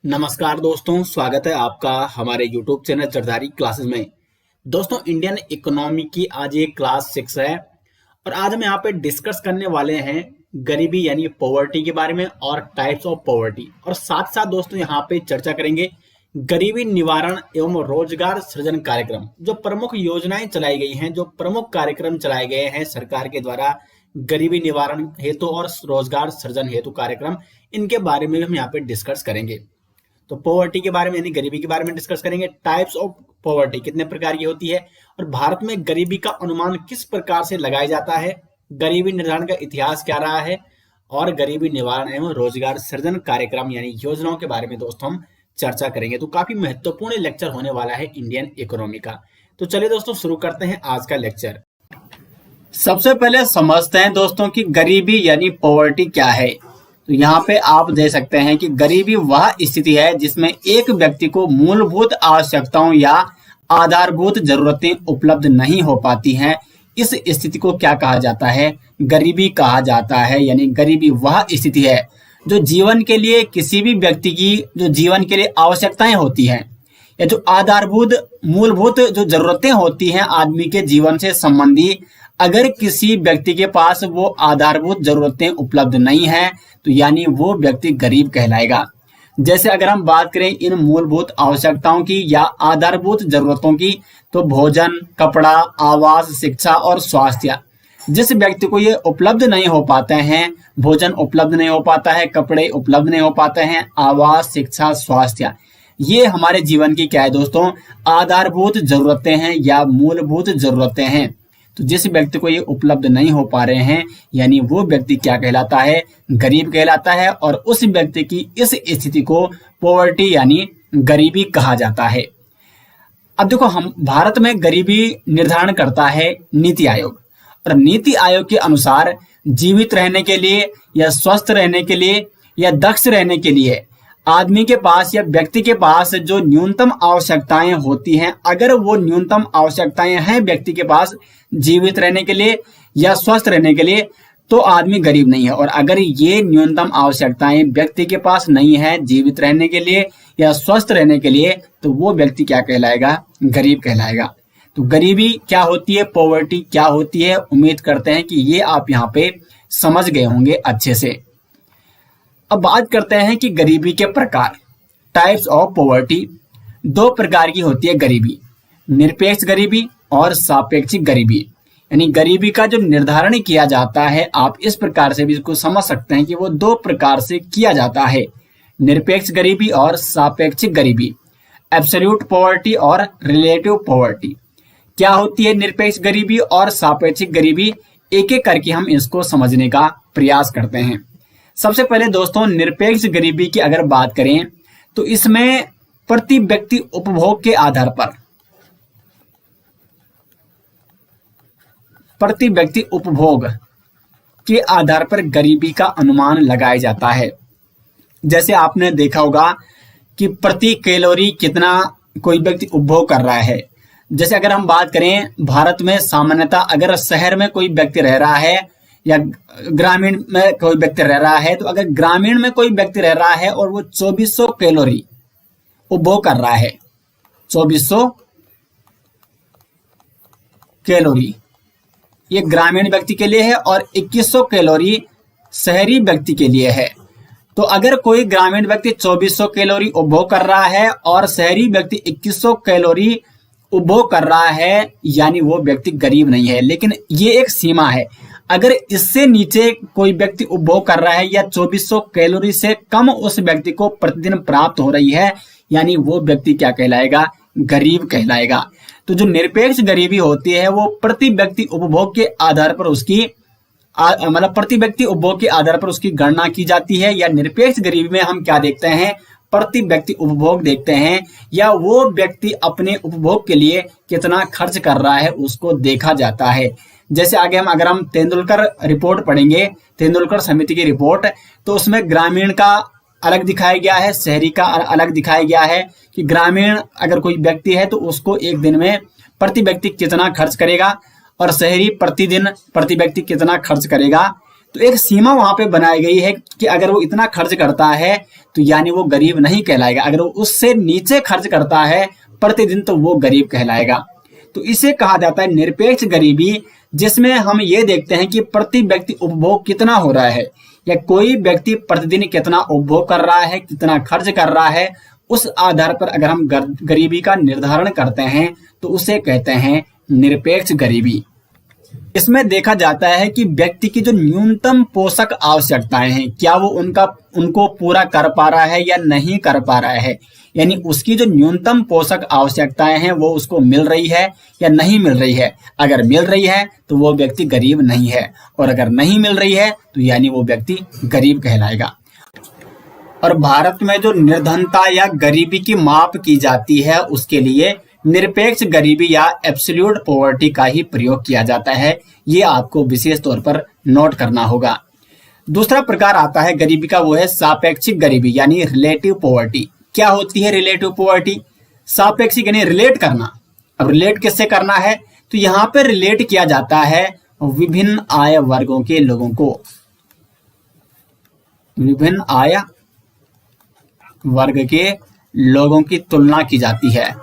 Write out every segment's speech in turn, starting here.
नमस्कार दोस्तों, स्वागत है आपका हमारे YouTube चैनल जरदारी क्लासेस में। दोस्तों, इंडियन इकोनॉमी की आज ये क्लास 6 है और आज हम यहाँ पे डिस्कस करने वाले हैं गरीबी यानी पॉवर्टी के बारे में और टाइप्स ऑफ पॉवर्टी। और साथ साथ दोस्तों यहाँ पे चर्चा करेंगे गरीबी निवारण एवं रोजगार सृजन कार्यक्रम, जो प्रमुख योजनाएं चलाई गई हैं, जो प्रमुख कार्यक्रम चलाए गए हैं सरकार के द्वारा गरीबी निवारण हेतु और रोजगार सृजन हेतु कार्यक्रम, इनके बारे में हम यहाँ पे डिस्कस करेंगे। तो पॉवर्टी के बारे में यानी गरीबी के बारे में डिस्कस करेंगे। टाइप्स ऑफ पॉवर्टी कितने प्रकार की होती है और भारत में गरीबी का अनुमान किस प्रकार से लगाया जाता है, गरीबी निर्धारण का इतिहास क्या रहा है और गरीबी निवारण एवं रोजगार सृजन कार्यक्रम यानी योजनाओं के बारे में दोस्तों हम चर्चा करेंगे। तो काफी महत्वपूर्ण लेक्चर होने वाला है इंडियन इकोनॉमी का। तो चलिए दोस्तों शुरू करते हैं आज का लेक्चर। सबसे पहले समझते हैं दोस्तों कि गरीबी यानी पॉवर्टी क्या है। तो यहाँ पे आप देख सकते हैं कि गरीबी वह स्थिति है जिसमें एक व्यक्ति को मूलभूत आवश्यकताओं या आधारभूत जरूरतें उपलब्ध नहीं हो पाती हैं। इस स्थिति को क्या कहा जाता है? गरीबी कहा जाता है। यानी गरीबी वह स्थिति है जो जीवन के लिए किसी भी व्यक्ति की जो जीवन के लिए आवश्यकताएं होती हैं या जो आधारभूत मूलभूत जो जरूरतें होती हैं आदमी के जीवन से संबंधी, अगर किसी व्यक्ति के पास वो आधारभूत जरूरतें उपलब्ध नहीं है तो यानी वो व्यक्ति गरीब कहलाएगा। जैसे अगर हम बात करें इन मूलभूत आवश्यकताओं की या आधारभूत जरूरतों की, तो भोजन, कपड़ा, आवास, शिक्षा और स्वास्थ्य, जिस व्यक्ति को ये उपलब्ध नहीं हो पाते हैं, भोजन उपलब्ध नहीं हो पाता है, कपड़े उपलब्ध नहीं हो पाते हैं, आवास, शिक्षा, स्वास्थ्य, ये हमारे जीवन की क्या है दोस्तों? आधारभूत जरूरतें हैं या मूलभूत जरूरतें हैं। तो जिस व्यक्ति को ये उपलब्ध नहीं हो पा रहे हैं यानी वो व्यक्ति क्या कहलाता है? गरीब कहलाता है। और उस व्यक्ति की इस स्थिति को पॉवर्टी यानी गरीबी कहा जाता है। अब देखो, हम भारत में गरीबी निर्धारण करता है नीति आयोग, और नीति आयोग के अनुसार जीवित रहने के लिए या स्वस्थ रहने के लिए या दक्ष रहने के लिए आदमी के पास या व्यक्ति के पास जो न्यूनतम आवश्यकताएं होती हैं, अगर वो न्यूनतम आवश्यकताएं हैं व्यक्ति के पास जीवित रहने के लिए या स्वस्थ रहने के लिए, तो आदमी गरीब नहीं है। और अगर ये न्यूनतम आवश्यकताएं व्यक्ति के पास नहीं है जीवित रहने के लिए या स्वस्थ रहने के लिए, तो वो व्यक्ति क्या कहलाएगा? गरीब कहलाएगा। तो गरीबी क्या होती है, पॉवर्टी क्या होती है, उम्मीद करते हैं कि ये आप यहाँ पे समझ गए होंगे अच्छे से। अब बात करते हैं कि गरीबी के प्रकार, टाइप्स ऑफ पॉवर्टी। दो प्रकार की होती है गरीबी, निरपेक्ष गरीबी और सापेक्षिक गरीबी। यानी गरीबी का जो निर्धारण किया जाता है, आप इस प्रकार से भी इसको समझ सकते हैं कि वो दो प्रकार से किया जाता है, निरपेक्ष गरीबी और सापेक्षिक गरीबी, एब्सोल्यूट पॉवर्टी और रिलेटिव पॉवर्टी। क्या होती है निरपेक्ष गरीबी और सापेक्षिक गरीबी? एक एक करके हम इसको समझने का प्रयास करते हैं। सबसे पहले दोस्तों, निरपेक्ष गरीबी की अगर बात करें तो इसमें प्रति व्यक्ति उपभोग के आधार पर, प्रति व्यक्ति उपभोग के आधार पर गरीबी का अनुमान लगाया जाता है। जैसे आपने देखा होगा कि प्रति कैलोरी कितना कोई व्यक्ति उपभोग कर रहा है। जैसे अगर हम बात करें भारत में सामान्यतः, अगर शहर में कोई व्यक्ति रह रहा है या ग्रामीण में कोई व्यक्ति रह रहा है, तो अगर ग्रामीण में कोई व्यक्ति रह रहा है और वो 2400 कैलोरी उपभोग कर रहा है, 2400 कैलोरी ये ग्रामीण व्यक्ति के लिए है और 2100 कैलोरी शहरी व्यक्ति के लिए है। तो अगर कोई ग्रामीण व्यक्ति 2400 कैलोरी उपभोग कर रहा है और शहरी व्यक्ति 2100 कैलोरी उपभोग कर रहा है, यानी वो व्यक्ति गरीब नहीं है। लेकिन ये एक सीमा है, अगर इससे नीचे कोई व्यक्ति उपभोग कर रहा है या 2400 कैलोरी से कम उस व्यक्ति को प्रतिदिन प्राप्त हो रही है, यानी वो व्यक्ति क्या कहलाएगा? गरीब कहलाएगा। तो जो निरपेक्ष गरीबी होती है वो प्रति व्यक्ति उपभोग के आधार पर उसकी मतलब प्रति व्यक्ति उपभोग के आधार पर उसकी गणना की जाती है। या निरपेक्ष गरीबी में हम क्या देखते हैं? प्रति व्यक्ति उपभोग देखते हैं, या वो व्यक्ति अपने उपभोग के लिए कितना खर्च कर रहा है उसको देखा जाता है। जैसे आगे अगर हम तेंदुलकर रिपोर्ट पढ़ेंगे, तेंदुलकर समिति की रिपोर्ट, तो उसमें ग्रामीण का अलग दिखाया गया है, शहरी का अलग दिखाया गया है कि ग्रामीण अगर कोई व्यक्ति है तो उसको एक दिन में प्रति व्यक्ति कितना खर्च करेगा और शहरी प्रतिदिन प्रति व्यक्ति कितना खर्च करेगा। तो एक सीमा वहां पे बनाई गई है कि अगर वो इतना खर्च करता है तो यानी वो गरीब नहीं कहलाएगा, अगर वो उससे नीचे खर्च करता है प्रतिदिन तो वो गरीब कहलाएगा। तो इसे कहा जाता है निरपेक्ष गरीबी, जिसमें हम ये देखते हैं कि प्रति व्यक्ति उपभोग कितना हो रहा है, या कोई व्यक्ति प्रतिदिन कितना उपभोग कर रहा है, कितना खर्च कर रहा है, उस आधार पर अगर हम गरीबी का निर्धारण करते हैं तो उसे कहते हैं निरपेक्ष गरीबी। इसमें देखा जाता है कि व्यक्ति की जो न्यूनतम पोषक आवश्यकताएं हैं, क्या वो उनको पूरा कर पा रहा है या नहीं कर पा रहा है, यानी उसकी जो न्यूनतम पोषक आवश्यकताएं हैं वो उसको मिल रही है या नहीं मिल रही है। अगर मिल रही है तो वो व्यक्ति गरीब नहीं है, और अगर नहीं मिल रही है तो यानी वो व्यक्ति गरीब कहलाएगा। और भारत में जो निर्धनता या गरीबी की माप की जाती है उसके लिए निरपेक्ष गरीबी या एब्सोल्यूट पॉवर्टी का ही प्रयोग किया जाता है, ये आपको विशेष तौर पर नोट करना होगा। दूसरा प्रकार आता है गरीबी का, वो है सापेक्षिक गरीबी यानी रिलेटिव पॉवर्टी। क्या होती है रिलेटिव पॉवर्टी? सापेक्षिक यानी रिलेट करना। अब रिलेट किससे करना है? तो यहाँ पे रिलेट किया जाता है विभिन्न आय वर्गों के लोगों को, विभिन्न आय वर्ग के लोगों की तुलना की जाती है।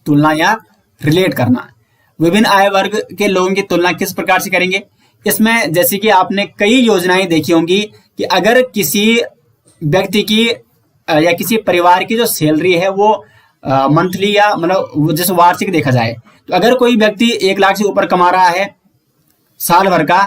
तुलना या रिलेट करना, विभिन्न आय वर्ग के लोगों की तुलना किस प्रकार से करेंगे? इसमें जैसे कि आपने कई योजनाएं देखी होंगी कि अगर किसी व्यक्ति की या किसी परिवार की जो सैलरी है वो मंथली या मतलब जैसे वार्षिक देखा जाए, तो अगर कोई व्यक्ति 1 लाख से ऊपर कमा रहा है साल भर का,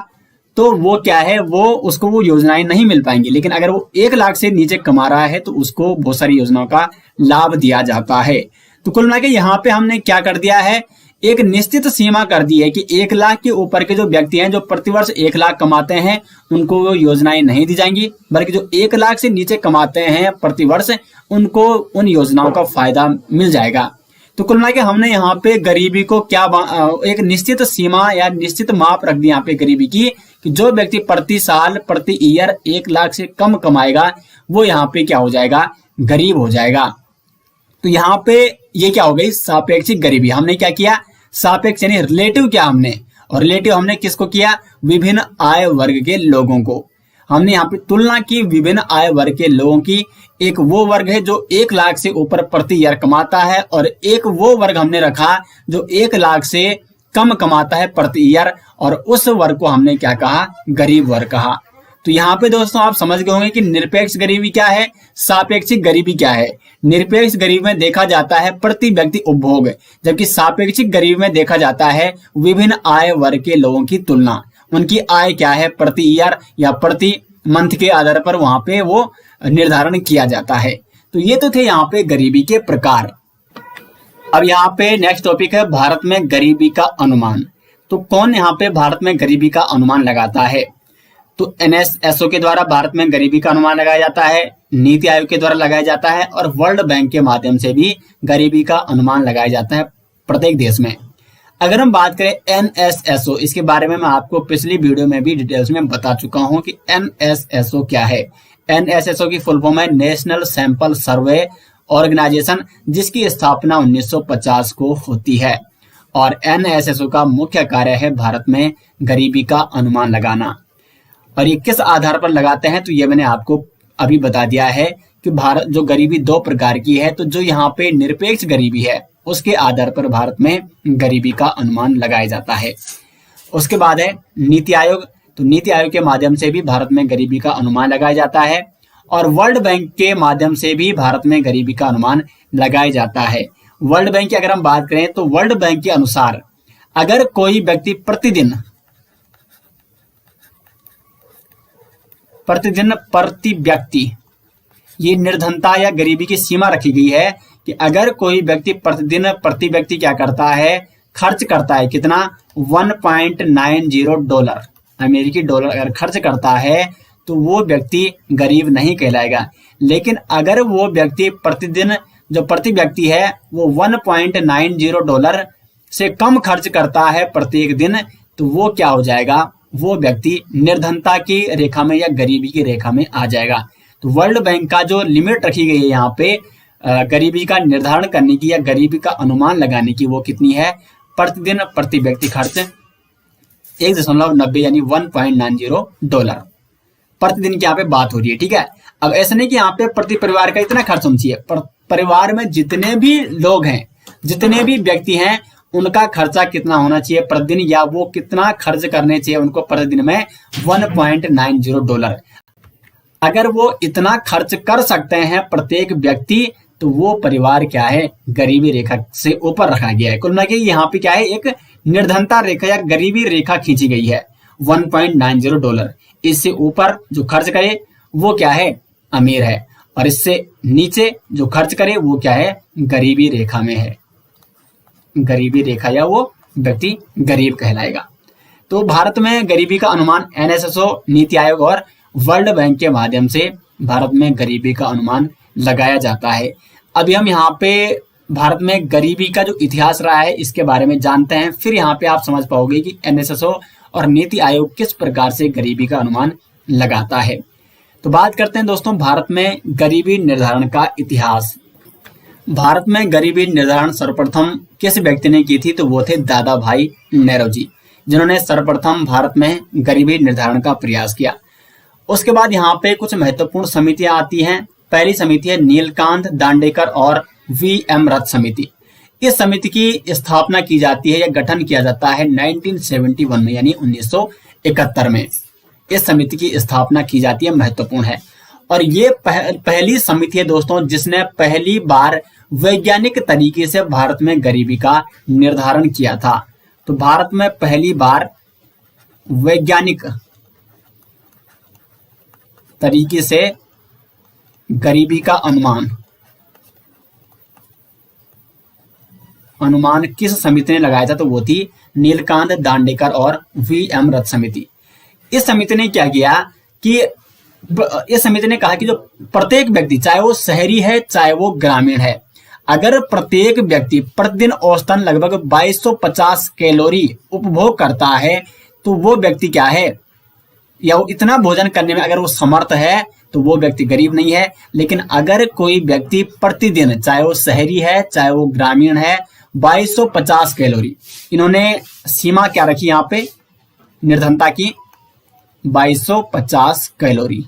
तो वो क्या है, उसको वो योजनाएं नहीं मिल पाएंगी। लेकिन अगर वो 1 लाख से नीचे कमा रहा है तो उसको बहुत सारी योजनाओं का लाभ दिया जाता है। तो कुल मिला के यहाँ पे हमने क्या कर दिया है, एक निश्चित सीमा कर दी है कि 1 लाख के ऊपर के जो व्यक्ति हैं जो प्रतिवर्ष 1 लाख कमाते हैं उनको वो योजनाएं नहीं दी जाएंगी, बल्कि जो 1 लाख से नीचे कमाते हैं प्रतिवर्ष उनको उन योजनाओं का फायदा मिल जाएगा। तो कुल मिला के हमने यहाँ पे गरीबी को क्या एक निश्चित सीमा या निश्चित माप रख दी यहाँ पे गरीबी की, कि जो व्यक्ति प्रति साल प्रति ईयर 1 लाख से कम कमाएगा वो यहाँ पे क्या हो जाएगा, गरीब हो जाएगा। तो यहाँ पे ये क्या हो गई, सापेक्षिक गरीबी। हमने क्या किया, सापेक्ष यानी रिलेटिव किया हमने, और रिलेटिव हमने किसको किया, विभिन्न आय वर्ग के लोगों को। हमने यहाँ पे तुलना की विभिन्न आय वर्ग के लोगों की। एक वो वर्ग है जो 1 लाख से ऊपर प्रति ईयर कमाता है, और एक वो वर्ग हमने रखा जो 1 लाख से कम कमाता है प्रति ईयर, और उस वर्ग को हमने क्या कहा, गरीब वर्ग कहा। तो यहाँ पे दोस्तों आप समझ गए होंगे कि निरपेक्ष गरीबी क्या है, सापेक्षिक गरीबी क्या है। निरपेक्ष गरीबी में देखा जाता है प्रति व्यक्ति उपभोग, जबकि सापेक्षिक गरीबी में देखा जाता है विभिन्न आय वर्ग के लोगों की तुलना। उनकी आय क्या है प्रति ईयर या प्रति मंथ के आधार पर वहां पे वो निर्धारण किया जाता है। तो ये तो थे यहाँ पे गरीबी के प्रकार। अब यहाँ पे नेक्स्ट टॉपिक है भारत में गरीबी का अनुमान। तो कौन यहाँ पे भारत में गरीबी का अनुमान लगाता है? तो NSSO के द्वारा भारत में गरीबी का अनुमान लगाया जाता है, नीति आयोग के द्वारा लगाया जाता है, और वर्ल्ड बैंक के माध्यम से भी गरीबी का अनुमान लगाया जाता है प्रत्येक देश में। अगर हम बात करें NSSO, इसके बारे में मैं आपको पिछली वीडियो में भी डिटेल्स में बता चुका हूं कि NSSO क्या है। NSSO की फुल फॉर्म है नेशनल सैंपल सर्वे ऑर्गेनाइजेशन, जिसकी स्थापना 1950 को होती है। और NSSO का मुख्य कार्य है भारत में गरीबी का अनुमान लगाना। और ये किस आधार पर लगाते हैं, तो ये मैंने आपको अभी बता दिया है कि भारत जो गरीबी 2 प्रकार की है। तो जो यहाँ पे निरपेक्ष गरीबी है उसके आधार पर भारत में गरीबी का अनुमान लगाया जाता है। उसके बाद है नीति आयोग। तो नीति आयोग के माध्यम से भी भारत में गरीबी का अनुमान लगाया जाता है, और वर्ल्ड बैंक के माध्यम से भी भारत में गरीबी का अनुमान लगाया जाता है। वर्ल्ड बैंक की अगर हम बात करें तो वर्ल्ड बैंक के अनुसार अगर कोई व्यक्ति प्रतिदिन प्रति व्यक्ति, ये निर्धनता या गरीबी की सीमा रखी गई है कि अगर कोई व्यक्ति प्रतिदिन प्रति व्यक्ति क्या करता है, खर्च करता है कितना, 1.90 डॉलर अमेरिकी डॉलर अगर खर्च करता है तो वो व्यक्ति गरीब नहीं कहलाएगा। लेकिन अगर वो व्यक्ति प्रतिदिन जो प्रति व्यक्ति है वो 1.90 डॉलर से कम खर्च करता है प्रत्येक दिन, तो वो क्या हो जाएगा, वो व्यक्ति निर्धनता की रेखा में या गरीबी की रेखा में आ जाएगा। तो वर्ल्ड बैंक का जो लिमिट रखी गई है यहाँ पे गरीबी का निर्धारण करने की या गरीबी का अनुमान लगाने की, वो कितनी है, प्रतिदिन प्रति व्यक्ति खर्च 1.90 यानी $1.90 प्रतिदिन की यहाँ पे बात हो रही है। ठीक है, अब ऐसा नहीं कि यहाँ पे प्रति परिवार का इतना खर्च होना चाहिए, पर परिवार में जितने भी लोग हैं, जितने भी व्यक्ति हैं, उनका खर्चा कितना होना चाहिए प्रतिदिन, या वो कितना खर्च करने चाहिए उनको प्रतिदिन में $1.90। अगर वो इतना खर्च कर सकते हैं प्रत्येक व्यक्ति, तो वो परिवार क्या है, गरीबी रेखा से ऊपर रखा गया है। कुल मिला के यहाँ पे क्या है, एक निर्धनता रेखा या गरीबी रेखा खींची गई है $1.90। इससे ऊपर जो खर्च करे वो क्या है, अमीर है, और इससे नीचे जो खर्च करे वो क्या है, गरीबी रेखा में है, गरीबी रेखा, या वो व्यक्ति गरीब कहलाएगा। तो भारत में गरीबी का अनुमान NSSO, नीति आयोग और वर्ल्ड बैंक के माध्यम से भारत में गरीबी का अनुमान लगाया जाता है। अभी हम यहाँ पे भारत में गरीबी का जो इतिहास रहा है इसके बारे में जानते हैं, फिर यहाँ पे आप समझ पाओगे कि NSSO और नीति आयोग किस प्रकार से गरीबी का अनुमान लगाता है। तो बात करते हैं दोस्तों भारत में गरीबी निर्धारण का इतिहास। भारत में गरीबी निर्धारण सर्वप्रथम किस व्यक्ति ने की थी, तो वो थे दादा भाई नेहरू, जिन्होंने सर्वप्रथम भारत में गरीबी निर्धारण का प्रयास किया। उसके बाद यहाँ पे कुछ महत्वपूर्ण समितियां आती हैं। पहली समिति है नीलकांत दांडेकर और VM रथ समिति। इस समिति की स्थापना की जाती है या गठन किया जाता है 1971 में, यानी 1971 में इस समिति की स्थापना की जाती है, महत्वपूर्ण है। और ये पहली समिति है दोस्तों जिसने पहली बार वैज्ञानिक तरीके से भारत में गरीबी का निर्धारण किया था। तो भारत में पहली बार वैज्ञानिक तरीके से गरीबी का अनुमान किस समिति ने लगाया था, तो वो थी नीलकांत दांडेकर और VM रथ समिति। इस समिति ने क्या किया कि इस समिति ने कहा कि जो प्रत्येक व्यक्ति, चाहे वो शहरी है चाहे वो ग्रामीण है, अगर प्रत्येक व्यक्ति प्रतिदिन औसतन लगभग 2250 कैलोरी उपभोग करता है, तो वो व्यक्ति क्या है, या वो इतना भोजन करने में अगर वो समर्थ है, तो वो व्यक्ति गरीब नहीं है। लेकिन अगर कोई व्यक्ति प्रतिदिन, चाहे वो शहरी है चाहे वो ग्रामीण है, 2250 कैलोरी, इन्होंने सीमा क्या रखी यहाँ पे निर्धनता की, 2250 कैलोरी।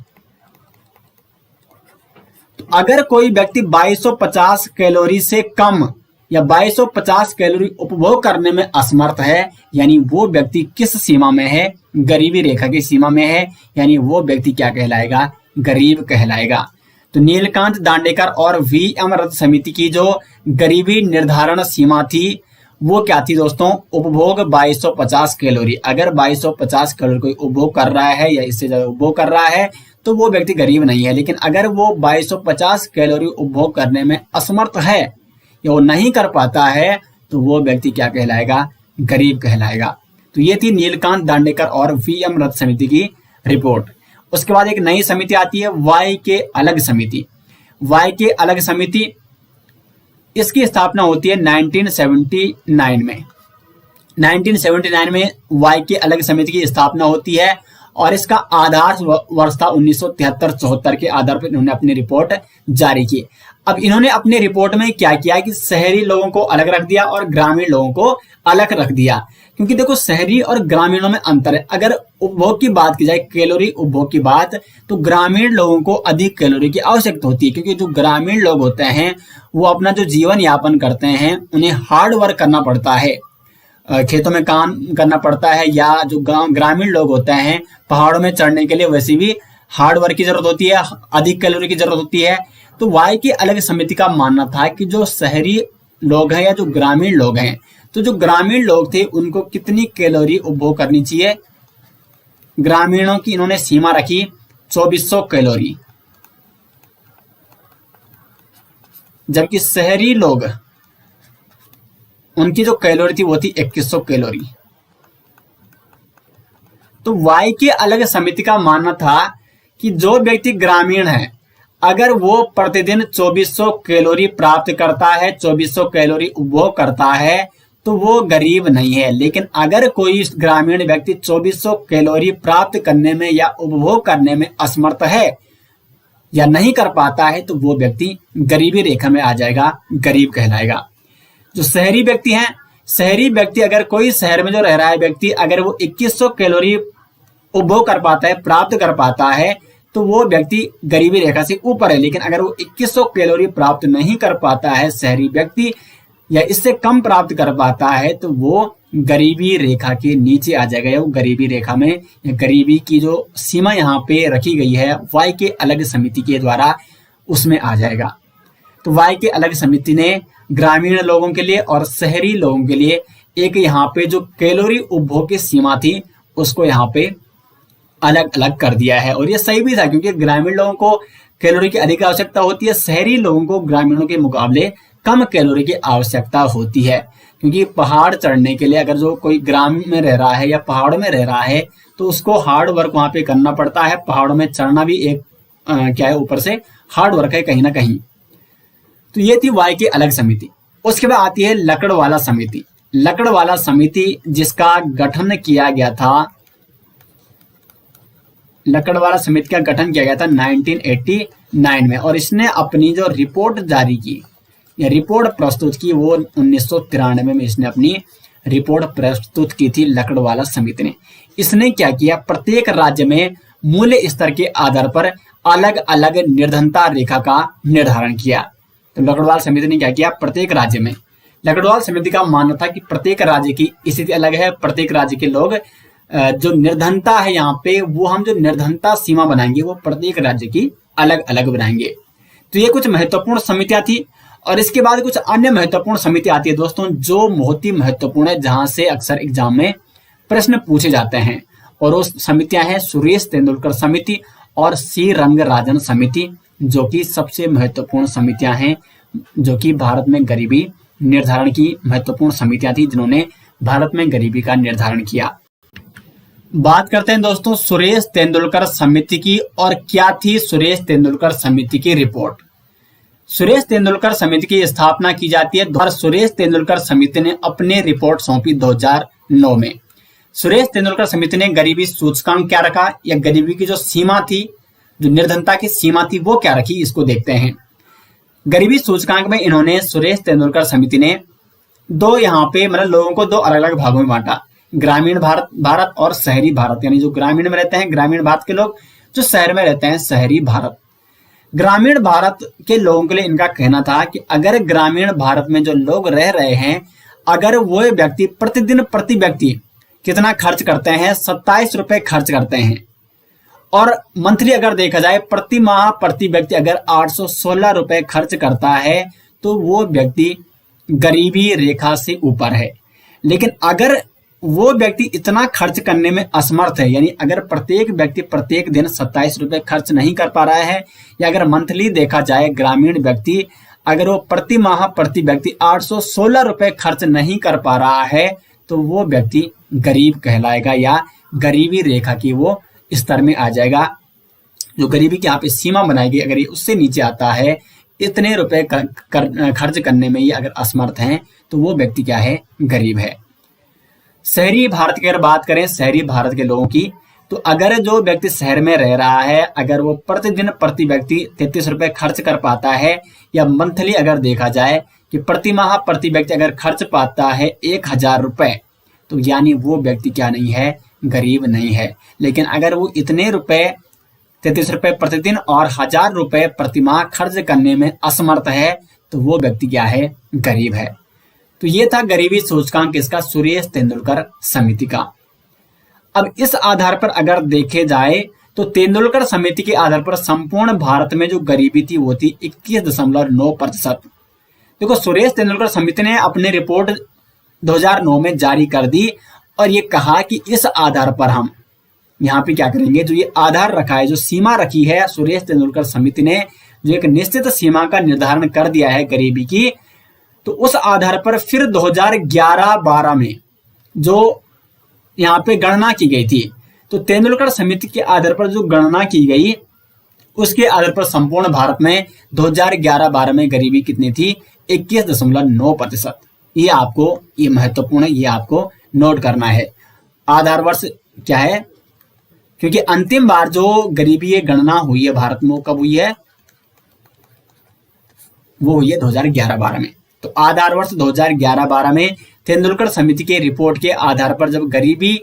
तो अगर कोई व्यक्ति 2250 कैलोरी से कम या 2250 कैलोरी उपभोग करने में असमर्थ है, यानी वो व्यक्ति किस सीमा में है, गरीबी रेखा की सीमा में है, यानी वो व्यक्ति क्या कहलाएगा, गरीब कहलाएगा। तो नीलकांत दांडेकर और VM रथ समिति की जो गरीबी निर्धारण सीमा थी वो क्या थी दोस्तों, उपभोग 2250 कैलोरी। अगर 2250 कैलोरी कोई उपभोग कर रहा है या इससे ज्यादा उपभोग कर रहा है, तो वो व्यक्ति गरीब नहीं है। लेकिन अगर वो 2250 कैलोरी उपभोग करने में असमर्थ है या वो नहीं कर पाता है, तो वो व्यक्ति क्या कहलाएगा, गरीब कहलाएगा। तो ये थी नीलकांत दांडेकर और VM रथ समिति की रिपोर्ट। उसके बाद एक नई समिति आती है, YK अलग समिति। YK अलग समिति, इसकी स्थापना होती है 1979 में। 1979 में YK अलग समिति की स्थापना होती है और इसका आधार वर्ष था 1973-74 के आधार पर इन्होंने अपनी रिपोर्ट जारी की। अब इन्होंने अपनी रिपोर्ट में क्या किया कि शहरी लोगों को अलग रख दिया और ग्रामीण लोगों को अलग रख दिया, क्योंकि देखो शहरी और ग्रामीणों में अंतर है। अगर उपभोग की बात की जाए, कैलोरी उपभोग की बात, तो ग्रामीण लोगों को अधिक कैलोरी की आवश्यकता होती है, क्योंकि जो ग्रामीण लोग होते हैं वो अपना जो जीवन यापन करते हैं उन्हें हार्ड वर्क करना पड़ता है, खेतों में काम करना पड़ता है, या जो ग्रामीण लोग होते हैं पहाड़ों में चढ़ने के लिए वैसे भी हार्ड वर्क की जरूरत होती है, अधिक कैलोरी की जरूरत होती है। तो YK अलग समिति का मानना था कि जो शहरी लोग हैं या जो ग्रामीण लोग हैं, तो जो ग्रामीण लोग थे उनको कितनी कैलोरी उपभोग करनी चाहिए, ग्रामीणों की इन्होंने सीमा रखी 2400 कैलोरी, जबकि शहरी लोग उनकी जो कैलोरी थी वो थी 2100 कैलोरी। तो YK अलग समिति का मानना था कि जो व्यक्ति ग्रामीण है, अगर वो प्रतिदिन 2400 कैलोरी प्राप्त करता है, 2400 कैलोरी उपभोग करता है, तो वो गरीब नहीं है। लेकिन अगर कोई ग्रामीण व्यक्ति 2400 कैलोरी प्राप्त करने में या उपभोग करने में असमर्थ है या नहीं कर पाता है, तो वो व्यक्ति गरीबी रेखा में आ जाएगा, गरीब कहलाएगा। जो शहरी व्यक्ति हैं शहरी व्यक्ति, अगर कोई शहर में जो रह रहा है व्यक्ति, अगर वो 2100 कैलोरी उपभोग कर पाता है, प्राप्त कर पाता है, तो वो व्यक्ति गरीबी रेखा से ऊपर है। लेकिन अगर वो 2100 कैलोरी प्राप्त नहीं कर पाता है शहरी व्यक्ति, या इससे कम प्राप्त कर पाता है, तो वो गरीबी रेखा के नीचे आ जाएगा, या वो गरीबी रेखा में, या गरीबी की जो सीमा यहाँ पे रखी गई है वाई के अलग समिति के द्वारा, उसमें आ जाएगा। तो वाई के अलग समिति ने ग्रामीण लोगों के लिए और शहरी लोगों के लिए एक यहाँ पे जो कैलोरी उपभोग की सीमा थी उसको यहाँ पे अलग अलग कर दिया है। और ये सही भी था, क्योंकि ग्रामीण लोगों को कैलोरी की अधिक आवश्यकता होती है, शहरी लोगों को ग्रामीणों के मुकाबले कम कैलोरी की आवश्यकता होती है। क्योंकि पहाड़ चढ़ने के लिए अगर जो कोई ग्राम में रह रहा है या पहाड़ों में रह रहा है, तो उसको हार्ड वर्क वहां पे करना पड़ता है। पहाड़ों में चढ़ना भी एक क्या है, ऊपर से हार्ड वर्क है कहीं ना कहीं। तो ये थी वाई की अलग समिति। उसके बाद आती है लकड़वाला समिति। लकड़वाला समिति जिसका गठन किया गया था, लकड़वाला समिति का गठन किया गया था 1989 में, और इसने अपनी जो रिपोर्ट जारी की या रिपोर्ट प्रस्तुत की वो 1993 में इसने अपनी रिपोर्ट प्रस्तुत की थी लकड़वाला समिति ने। इसने क्या किया, प्रत्येक राज्य में मूल्य स्तर के आधार पर अलग अलग निर्धनता रेखा का निर्धारण किया। तो लकड़वाला समिति ने क्या किया, प्रत्येक राज्य में, लकड़वाला समिति का मानना था कि प्रत्येक राज्य की स्थिति अलग है, प्रत्येक राज्य के लोग जो निर्धनता है यहाँ पे, वो हम जो निर्धनता सीमा बनाएंगे वो प्रत्येक राज्य की अलग अलग बनाएंगे। तो ये कुछ महत्वपूर्ण समितियां थी। और इसके बाद कुछ अन्य महत्वपूर्ण समिति आती है दोस्तों, जो बहुत ही महत्वपूर्ण है, जहां से अक्सर एग्जाम में प्रश्न पूछे जाते हैं। और वो समितियां हैं सुरेश तेंदुलकर समिति और सी रंगराजन समिति, जो कि सबसे महत्वपूर्ण समितियां हैं, जो कि भारत में गरीबी निर्धारण की महत्वपूर्ण समितियां थी, जिन्होंने भारत में गरीबी का निर्धारण किया। बात करते हैं दोस्तों सुरेश तेंदुलकर समिति की, और क्या थी सुरेश तेंदुलकर समिति की रिपोर्ट। सुरेश तेंदुलकर समिति की स्थापना की जाती है और सुरेश तेंदुलकर समिति ने अपनी रिपोर्ट सौंपी 2009 में। सुरेश तेंदुलकर समिति ने गरीबी सूचकांक क्या रखा, या गरीबी की जो सीमा थी, जो निर्धनता की सीमा थी, वो क्या रखी, इसको देखते हैं। गरीबी सूचकांक में इन्होंने, सुरेश तेंदुलकर समिति ने दो यहाँ पे मतलब लोगों को दो अलग अलग भागों में बांटा, ग्रामीण भारत और शहरी भारत। यानी जो ग्रामीण में रहते हैं ग्रामीण भारत के लोग, जो शहर में रहते हैं शहरी भारत। ग्रामीण भारत के लोगों के लिए इनका कहना था कि अगर ग्रामीण भारत में जो लोग रह रहे हैं, अगर वो व्यक्ति प्रतिदिन प्रति व्यक्ति कितना खर्च करते हैं, 27 रुपए खर्च करते हैं, और मंथली अगर देखा जाए प्रति माह प्रति व्यक्ति अगर 816 रुपए खर्च करता है, तो वो व्यक्ति गरीबी रेखा से ऊपर है। लेकिन अगर वो व्यक्ति इतना खर्च करने में असमर्थ है, यानी अगर प्रत्येक व्यक्ति प्रत्येक दिन 27 रुपए खर्च नहीं कर पा रहा है, या अगर मंथली देखा जाए ग्रामीण व्यक्ति अगर वो प्रति माह प्रति व्यक्ति 816 रुपए खर्च नहीं कर पा रहा है, तो वो व्यक्ति गरीब कहलाएगा, या गरीबी रेखा की वो स्तर में आ जाएगा। जो गरीबी की यहाँ पे सीमा बनाई गई, अगर ये उससे नीचे आता है, इतने रुपए खर्च करने में ये अगर असमर्थ हैं, तो वो व्यक्ति क्या है, गरीब है। शहरी भारत की अगर बात करें, शहरी भारत के लोगों की, तो अगर जो व्यक्ति शहर में रह रहा है, अगर वो प्रतिदिन प्रति व्यक्ति 33 रुपए खर्च कर पाता है, या मंथली अगर देखा जाए कि प्रति माह प्रति व्यक्ति अगर खर्च पाता है 1000 रुपए, तो यानी वो व्यक्ति क्या नहीं है, गरीब नहीं है। लेकिन अगर वो इतने रुपए 33 रुपए प्रतिदिन और 1000 रुपए प्रति माह खर्च करने में असमर्थ है, तो वो व्यक्ति क्या है, गरीब है। तो ये था गरीबी सूचकांक इसका, सुरेश तेंदुलकर समिति का। अब इस आधार पर अगर देखे जाए तो तेंदुलकर समिति के आधार पर संपूर्ण भारत में जो गरीबी थी वो थी 21.9%। देखो सुरेश तेंदुलकर समिति ने अपनी रिपोर्ट 2009 में जारी कर दी, और ये कहा कि इस आधार पर हम यहाँ पे क्या करेंगे, जो ये आधार रखा है, जो सीमा रखी है सुरेश तेंदुलकर समिति ने, जो एक निश्चित सीमा का निर्धारण कर दिया है गरीबी की, तो उस आधार पर फिर 2011-12 में जो यहाँ पे गणना की गई थी, तो तेंदुलकर समिति के आधार पर जो गणना की गई, उसके आधार पर संपूर्ण भारत में 2011-12 में गरीबी कितनी थी, 21.9%। ये आपको, ये महत्वपूर्ण है, ये आपको नोट करना है। आधार वर्ष क्या है, क्योंकि अंतिम बार जो गरीबी ये गणना हुई है भारत में, वो कब हुई है, वो हुई है 2011-12 में। तो आधार वर्ष 2011-12 में तेंदुलकर समिति के रिपोर्ट के आधार पर जब गरीबी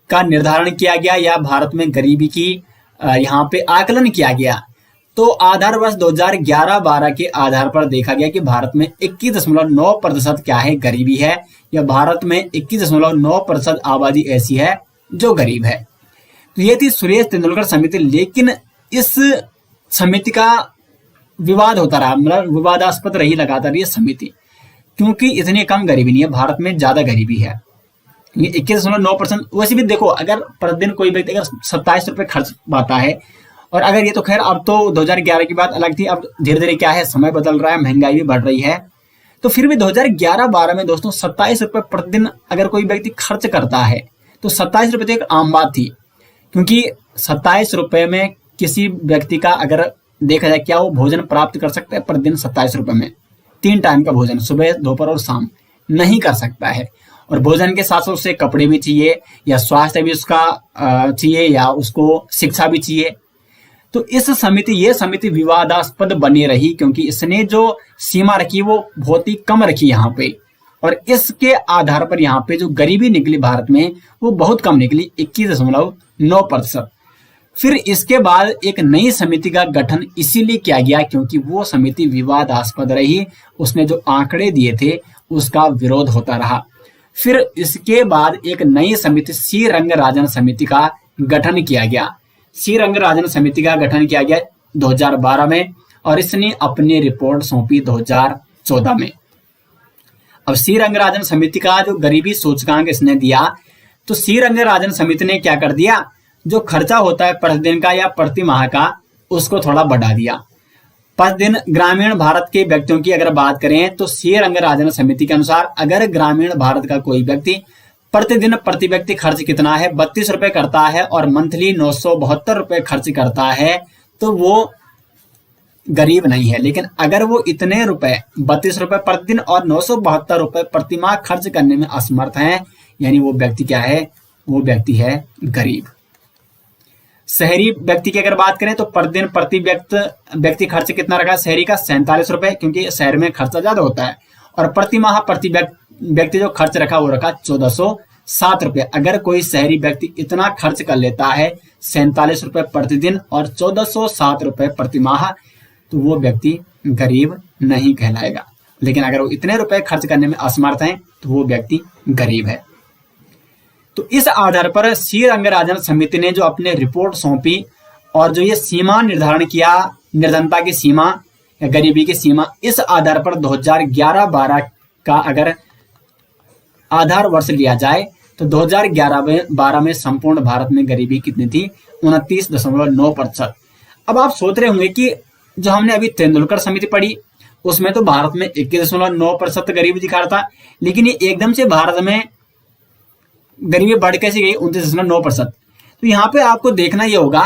का निर्धारण किया गया या भारत में गरीबी की यहाँ पे आकलन किया गया, तो आधार वर्ष 2011-12 के आधार पर देखा गया कि भारत में 21.9% क्या है, गरीबी है, या भारत में 21.9% आबादी ऐसी है जो गरीब है। तो ये थी सुरेश तेंदुलकर समिति। लेकिन इस समिति का विवाद होता रहा, मतलब विवादास्पद रही लगातार ये समिति, क्योंकि इतनी कम गरीबी नहीं है, भारत में ज्यादा गरीबी है। 21.9%। वैसे भी देखो, अगर प्रतिदिन कोई व्यक्ति अगर 27 रुपए खर्च पाता है, और अगर ये तो खैर अब तो 2011 की बात अलग थी, अब धीरे धीरे क्या है, समय बदल रहा है, महंगाई भी बढ़ रही है, तो फिर भी 2011-12 में दोस्तों 27 रुपए प्रतिदिन अगर कोई व्यक्ति खर्च करता है तो 27 रुपए तो एक आम बात थी, क्योंकि 27 रुपए में किसी व्यक्ति का अगर देखा जाए क्या वो भोजन प्राप्त कर सकता है प्रतिदिन 27 रुपए में, 3 टाइम का भोजन, सुबह, दोपहर और शाम, नहीं कर सकता है। और भोजन के साथ साथ उसे कपड़े भी चाहिए, या स्वास्थ्य भी उसका चाहिए, या उसको शिक्षा भी चाहिए। तो ये समिति विवादास्पद बनी रही, क्योंकि इसने जो सीमा रखी वो बहुत ही कम रखी यहाँ पे, और इसके आधार पर यहाँ पे जो गरीबी निकली भारत में वो बहुत कम निकली, 21.9%। फिर इसके बाद एक नई समिति का गठन इसीलिए किया गया क्योंकि वो समिति विवादास्पद रही, उसने जो आंकड़े दिए थे उसका विरोध होता रहा। फिर इसके बाद एक नई समिति सी रंगराजन समिति का गठन किया गया। सी रंगराजन समिति का गठन किया गया 2012 में, और इसने अपनी रिपोर्ट सौंपी 2014 में। अब सी रंगराजन समिति का जो गरीबी सूचकांक इसने दिया, तो सी रंगराजन समिति ने क्या कर दिया, जो खर्चा होता है प्रतिदिन का या प्रति माह का, उसको थोड़ा बढ़ा दिया। प्रतिदिन ग्रामीण भारत के व्यक्तियों की अगर बात करें तो सी रंगराजन समिति के अनुसार अगर ग्रामीण भारत का कोई व्यक्ति प्रतिदिन प्रति व्यक्ति खर्च कितना है, 32 रुपए करता है, और मंथली 972 रुपए खर्च करता है, तो वो गरीब नहीं है। लेकिन अगर वो इतने रुपए 32 रुपए प्रतिदिन और 972 रुपए प्रति माह खर्च करने में असमर्थ है, यानी वो व्यक्ति क्या है, वो व्यक्ति है गरीब। शहरी व्यक्ति की अगर बात करें तो प्रतिदिन प्रति व्यक्ति खर्च कितना रखा, शहरी का 47 रुपए, क्योंकि शहर में खर्चा ज्यादा होता है, और प्रति माह प्रति व्यक्ति जो खर्च रखा वो रखा 1407 रुपए। अगर कोई शहरी व्यक्ति इतना खर्च कर लेता है, 47 रुपए प्रतिदिन और 1407 रुपए प्रति माह, तो वो व्यक्ति गरीब नहीं कहलाएगा। लेकिन अगर वो इतने रुपए खर्च करने में असमर्थ है तो वो व्यक्ति गरीब है। तो इस आधार पर सी रंगराजन समिति ने जो अपने रिपोर्ट सौंपी और जो ये सीमा निर्धारण किया, निर्धनता की सीमा या गरीबी की सीमा, इस आधार पर 2011-12 का अगर आधार वर्ष लिया जाए तो 2011-12 में संपूर्ण भारत में गरीबी कितनी थी, 29.9%। अब आप सोच रहे होंगे कि जो हमने अभी तेंदुलकर समिति पढ़ी उसमें तो भारत में 21.9% गरीबी दिखा रहा था, लेकिन ये एकदम से भारत में गरीबी बढ़ कैसे गई 29.9%। तो यहाँ पे आपको देखना ये होगा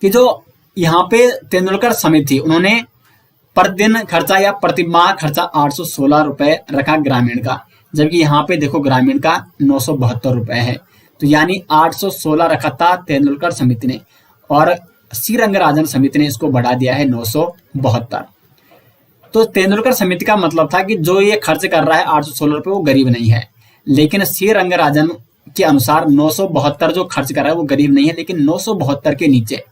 कि जो यहाँ पे तेंदुलकर समिति, उन्होंने प्रतिदिन खर्चा या प्रति माह खर्चा 816 रुपए रखा ग्रामीण का, जबकि यहाँ पे देखो ग्रामीण का 972 रुपए है। तो यानी 816 रखा था तेंदुलकर समिति ने, और सी रंगराजन समिति ने इसको बढ़ा दिया है 972। तो तेंदुलकर समिति का मतलब था कि जो ये खर्च कर रहा है 816 रुपए वो गरीब नहीं है, लेकिन सी रंगराजन के अनुसार 972 जो खर्च कर रहा है वो गरीब नहीं है, लेकिन 972 के नीचे,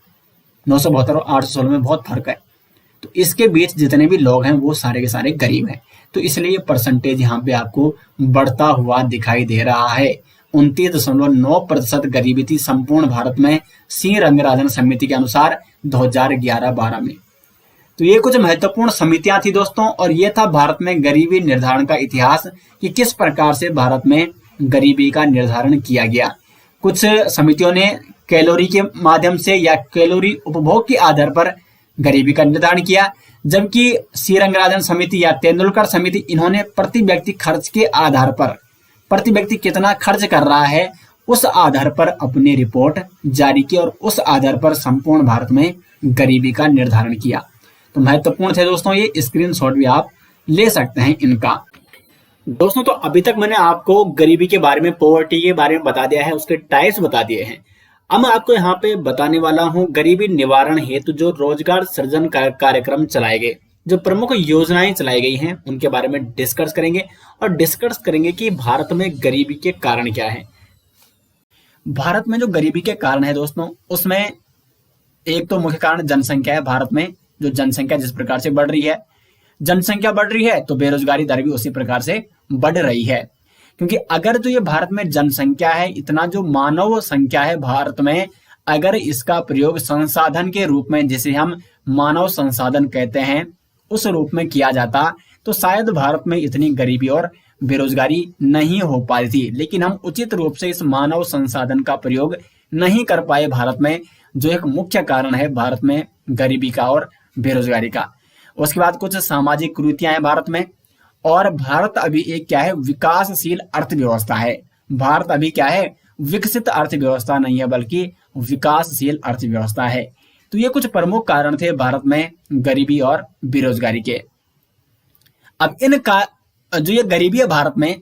972 और 816 में बहुत फर्क है। तो इसके बीच जितने भी लोग हैं वो सारे के सारे गरीब हैं। तो इसलिए ये परसेंटेज यहाँ पे आपको बढ़ता हुआ दिखाई दे रहा है। 29.9% गरीबी थी संपूर्ण भारत में सी रंगराजन समिति के अनुसार 2011-12 में। तो ये कुछ महत्वपूर्ण समितियां थी दोस्तों, और ये था भारत में गरीबी निर्धारण का इतिहास कि किस प्रकार से भारत में गरीबी का निर्धारण किया गया। कुछ समितियों ने कैलोरी के माध्यम से या कैलोरी उपभोग के आधार पर गरीबी का निर्धारण किया, जबकि सी रंगराजन समिति या तेंदुलकर समिति, इन्होंने प्रति व्यक्ति खर्च के आधार पर, प्रति व्यक्ति कितना खर्च कर रहा है उस आधार पर अपनी रिपोर्ट जारी की, और उस आधार पर संपूर्ण भारत में गरीबी का निर्धारण किया। तो महत्वपूर्ण थे दोस्तों, ये स्क्रीनशॉट भी आप ले सकते हैं इनका। दोस्तों तो अभी तक मैंने आपको गरीबी के बारे में, पॉवर्टी के बारे में बता दिया है, उसके टाइप्स बता दिए हैं। अब मैं आपको यहाँ पे बताने वाला हूँ गरीबी निवारण हेतु जो रोजगार सृजन कार्यक्रम चलाए गए। जो प्रमुख योजनाएं चलाई गई हैं उनके बारे में डिस्कस करेंगे और डिस्कस करेंगे कि भारत में गरीबी के कारण क्या है। भारत में जो गरीबी के कारण है दोस्तों, उसमें एक तो मुख्य कारण जनसंख्या है। भारत में जो जनसंख्या जिस प्रकार से बढ़ रही है, जनसंख्या बढ़ रही है तो बेरोजगारी दर भी उसी प्रकार से बढ़ रही है। क्योंकि अगर जो ये भारत में जनसंख्या है, इतना जो मानव संख्या है भारत में, अगर इसका प्रयोग संसाधन के रूप में, जिसे हम मानव संसाधन कहते हैं, उस रूप में किया जाता तो शायद भारत में इतनी गरीबी और बेरोजगारी नहीं हो पाई थी। लेकिन हम उचित रूप से इस मानव संसाधन का प्रयोग नहीं कर पाए भारत में, जो एक मुख्य कारण है भारत में गरीबी का और बेरोजगारी का। उसके बाद कुछ सामाजिक कुरीतियां हैं भारत में, और भारत अभी एक क्या है, विकासशील अर्थव्यवस्था है। भारत अभी क्या है, विकसित अर्थव्यवस्था नहीं है बल्कि विकासशील अर्थव्यवस्था है। तो ये कुछ प्रमुख कारण थे भारत में गरीबी और बेरोजगारी के। अब जो ये गरीबी है भारत में,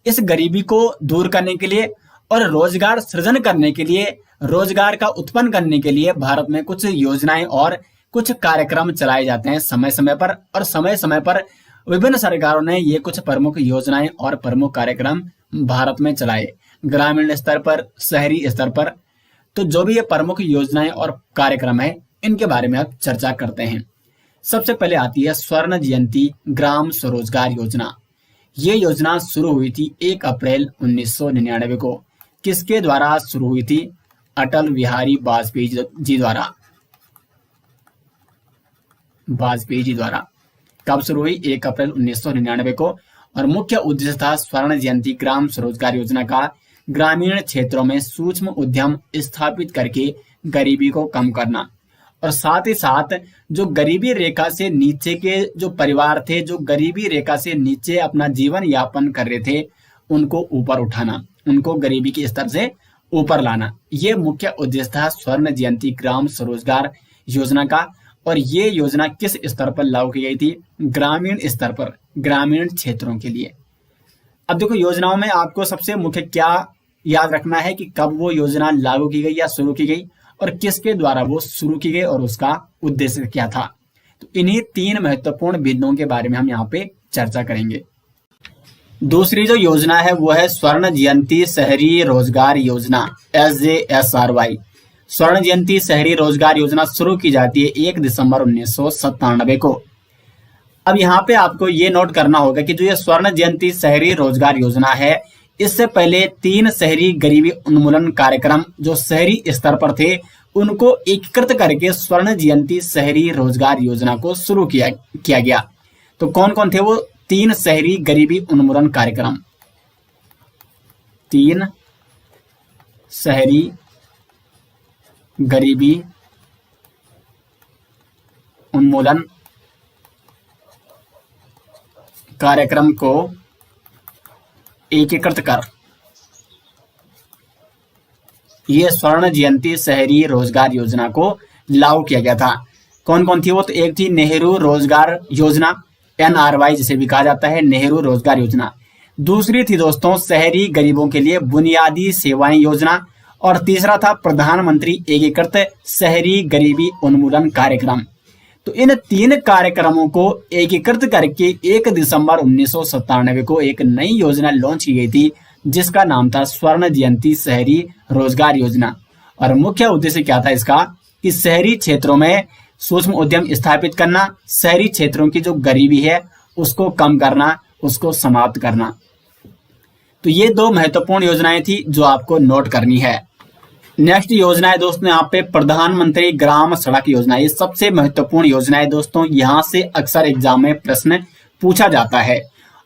इस गरीबी को दूर करने के लिए और रोजगार सृजन करने के लिए, रोजगार का उत्पन्न करने के लिए भारत में कुछ योजनाएं और कुछ कार्यक्रम चलाए जाते हैं समय समय पर। और समय समय पर विभिन्न सरकारों ने ये कुछ प्रमुख योजनाएं और प्रमुख कार्यक्रम भारत में चलाए, ग्रामीण स्तर पर, शहरी स्तर पर। तो जो भी ये प्रमुख योजनाएं और कार्यक्रम है, इनके बारे में अब चर्चा करते हैं। सबसे पहले आती है स्वर्ण जयंती ग्राम स्वरोजगार योजना। ये योजना शुरू हुई थी 1 अप्रैल 1999 को। किसके द्वारा शुरू हुई थी? अटल बिहारी वाजपेयी जी द्वारा। वाजपेयी जी द्वारा कब शुरू हुई? 1 अप्रैल 1999 को। और मुख्य उद्देश्य था स्वर्ण जयंती ग्राम स्वरोजगार योजना का ग्रामीण क्षेत्रों में सूक्ष्म उद्यम स्थापित करके गरीबी को कम करना, और साथ ही साथ जो गरीबी रेखा से नीचे के जो परिवार थे, जो गरीबी रेखा से नीचे अपना जीवन यापन कर रहे थे, उनको ऊपर उठाना, उनको गरीबी के स्तर से ऊपर लाना। ये मुख्य उद्देश्य था स्वर्ण जयंती ग्राम स्वरोजगार योजना का। और ये योजना किस स्तर पर लागू की गई थी? ग्रामीण स्तर पर, ग्रामीण क्षेत्रों के लिए। अब देखो, योजनाओं में आपको सबसे मुख्य क्या याद रखना है कि कब वो योजना लागू की गई या शुरू की गई, और किसके द्वारा वो शुरू की गई और उसका उद्देश्य क्या था। तो इन्हीं 3 महत्वपूर्ण बिंदुओं के बारे में हम यहाँ पे चर्चा करेंगे। दूसरी जो योजना है वो है स्वर्ण जयंती शहरी रोजगार योजना, SJSRY। स्वर्ण जयंती शहरी रोजगार योजना शुरू की जाती है 1 दिसंबर 1997 को। अब यहाँ पे आपको ये नोट करना होगा कि जो ये स्वर्ण जयंती शहरी रोजगार योजना है, इससे पहले 3 शहरी गरीबी उन्मूलन कार्यक्रम जो शहरी स्तर पर थे, उनको एकीकृत करके स्वर्ण जयंती शहरी रोजगार योजना को शुरू किया गया। तो कौन कौन थे वो 3 शहरी गरीबी उन्मूलन कार्यक्रम? 3 शहरी गरीबी उन्मूलन कार्यक्रम को एकीकृत कर ये स्वर्ण जयंती शहरी रोजगार योजना को लागू किया गया था। कौन कौन थी वो? तो एक थी नेहरू रोजगार योजना, NRY जिसे भी कहा जाता है, नेहरू रोजगार योजना। दूसरी थी दोस्तों शहरी गरीबों के लिए बुनियादी सेवाएं योजना, और तीसरा था प्रधानमंत्री एकीकृत शहरी गरीबी उन्मूलन कार्यक्रम। तो इन 3 कार्यक्रमों को एकीकृत करके 1 दिसंबर 1997 को एक नई योजना लॉन्च की गई थी, जिसका नाम था स्वर्ण जयंती शहरी रोजगार योजना। और मुख्य उद्देश्य क्या था इसका? कि शहरी क्षेत्रों में सूक्ष्म उद्यम स्थापित करना, शहरी क्षेत्रों की जो गरीबी है उसको कम करना, उसको समाप्त करना। तो ये 2 महत्वपूर्ण योजनाएं थी जो आपको नोट करनी है। नेक्स्ट योजना है दोस्तों यहाँ पे प्रधानमंत्री ग्राम सड़क योजना। ये सबसे महत्वपूर्ण योजना है दोस्तों, यहाँ से अक्सर एग्जाम में प्रश्न पूछा जाता है।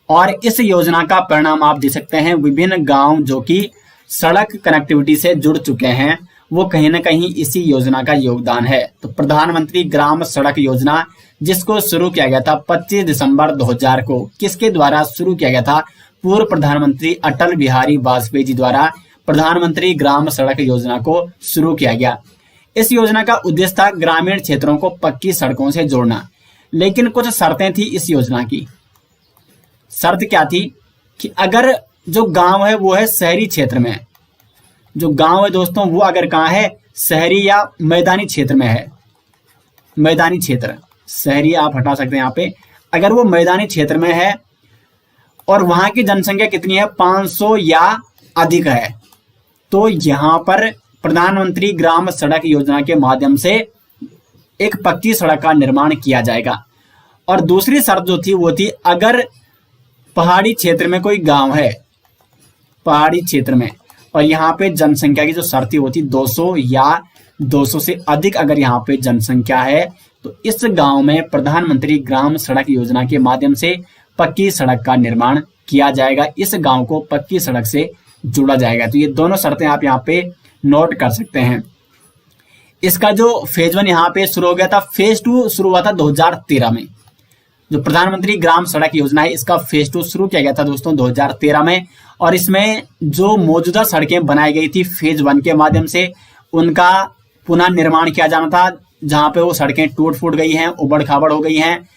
और इस योजना का परिणाम आप देख सकते हैं, विभिन्न गांव जो कि सड़क कनेक्टिविटी से जुड़ चुके हैं, वो कहीं ना कहीं इसी योजना का योगदान है। तो प्रधानमंत्री ग्राम सड़क योजना, जिसको शुरू किया गया था 25 दिसंबर 2000 को, किसके द्वारा शुरू किया गया था? पूर्व प्रधानमंत्री अटल बिहारी वाजपेयी जी द्वारा प्रधानमंत्री ग्राम सड़क योजना को शुरू किया गया। इस योजना का उद्देश्य था ग्रामीण क्षेत्रों को पक्की सड़कों से जोड़ना। लेकिन कुछ शर्तें थी इस योजना की। शर्त क्या थी? कि अगर जो गांव है वो है शहरी क्षेत्र में, जो गांव है दोस्तों वो अगर कहाँ है, शहरी या मैदानी क्षेत्र में है, मैदानी क्षेत्र, शहरी आप हटा सकते हैं यहाँ पे। अगर वो मैदानी क्षेत्र में है और वहां की जनसंख्या कितनी है, 500 या अधिक है, तो यहाँ पर प्रधानमंत्री ग्राम सड़क योजना के माध्यम से एक पक्की सड़क का निर्माण किया जाएगा। और दूसरी शर्त जो थी वो थी, अगर पहाड़ी क्षेत्र में कोई गांव है, पहाड़ी क्षेत्र में, और यहाँ पे जनसंख्या की जो शर्त थी वो थी 200 या 200 से अधिक अगर यहाँ पे जनसंख्या है, तो इस गांव में प्रधानमंत्री ग्राम सड़क योजना के माध्यम से पक्की सड़क का निर्माण किया जाएगा, इस गांव को पक्की सड़क से जोड़ा जाएगा। तो ये दोनों शर्तें आप यहाँ पे नोट कर सकते हैं। इसका जो फेज 1 यहाँ पे शुरू हो गया था, फेज 2 शुरू हुआ था 2013 में। जो प्रधानमंत्री ग्राम सड़क योजना है इसका फेज 2 शुरू किया गया था दोस्तों 2013 में, और इसमें जो मौजूदा सड़कें बनाई गई थी फेज 1 के माध्यम से, उनका पुनः निर्माण किया जाना था। जहां पे वो सड़कें टूट फूट गई हैं, उबड़ खाबड़ हो गई हैं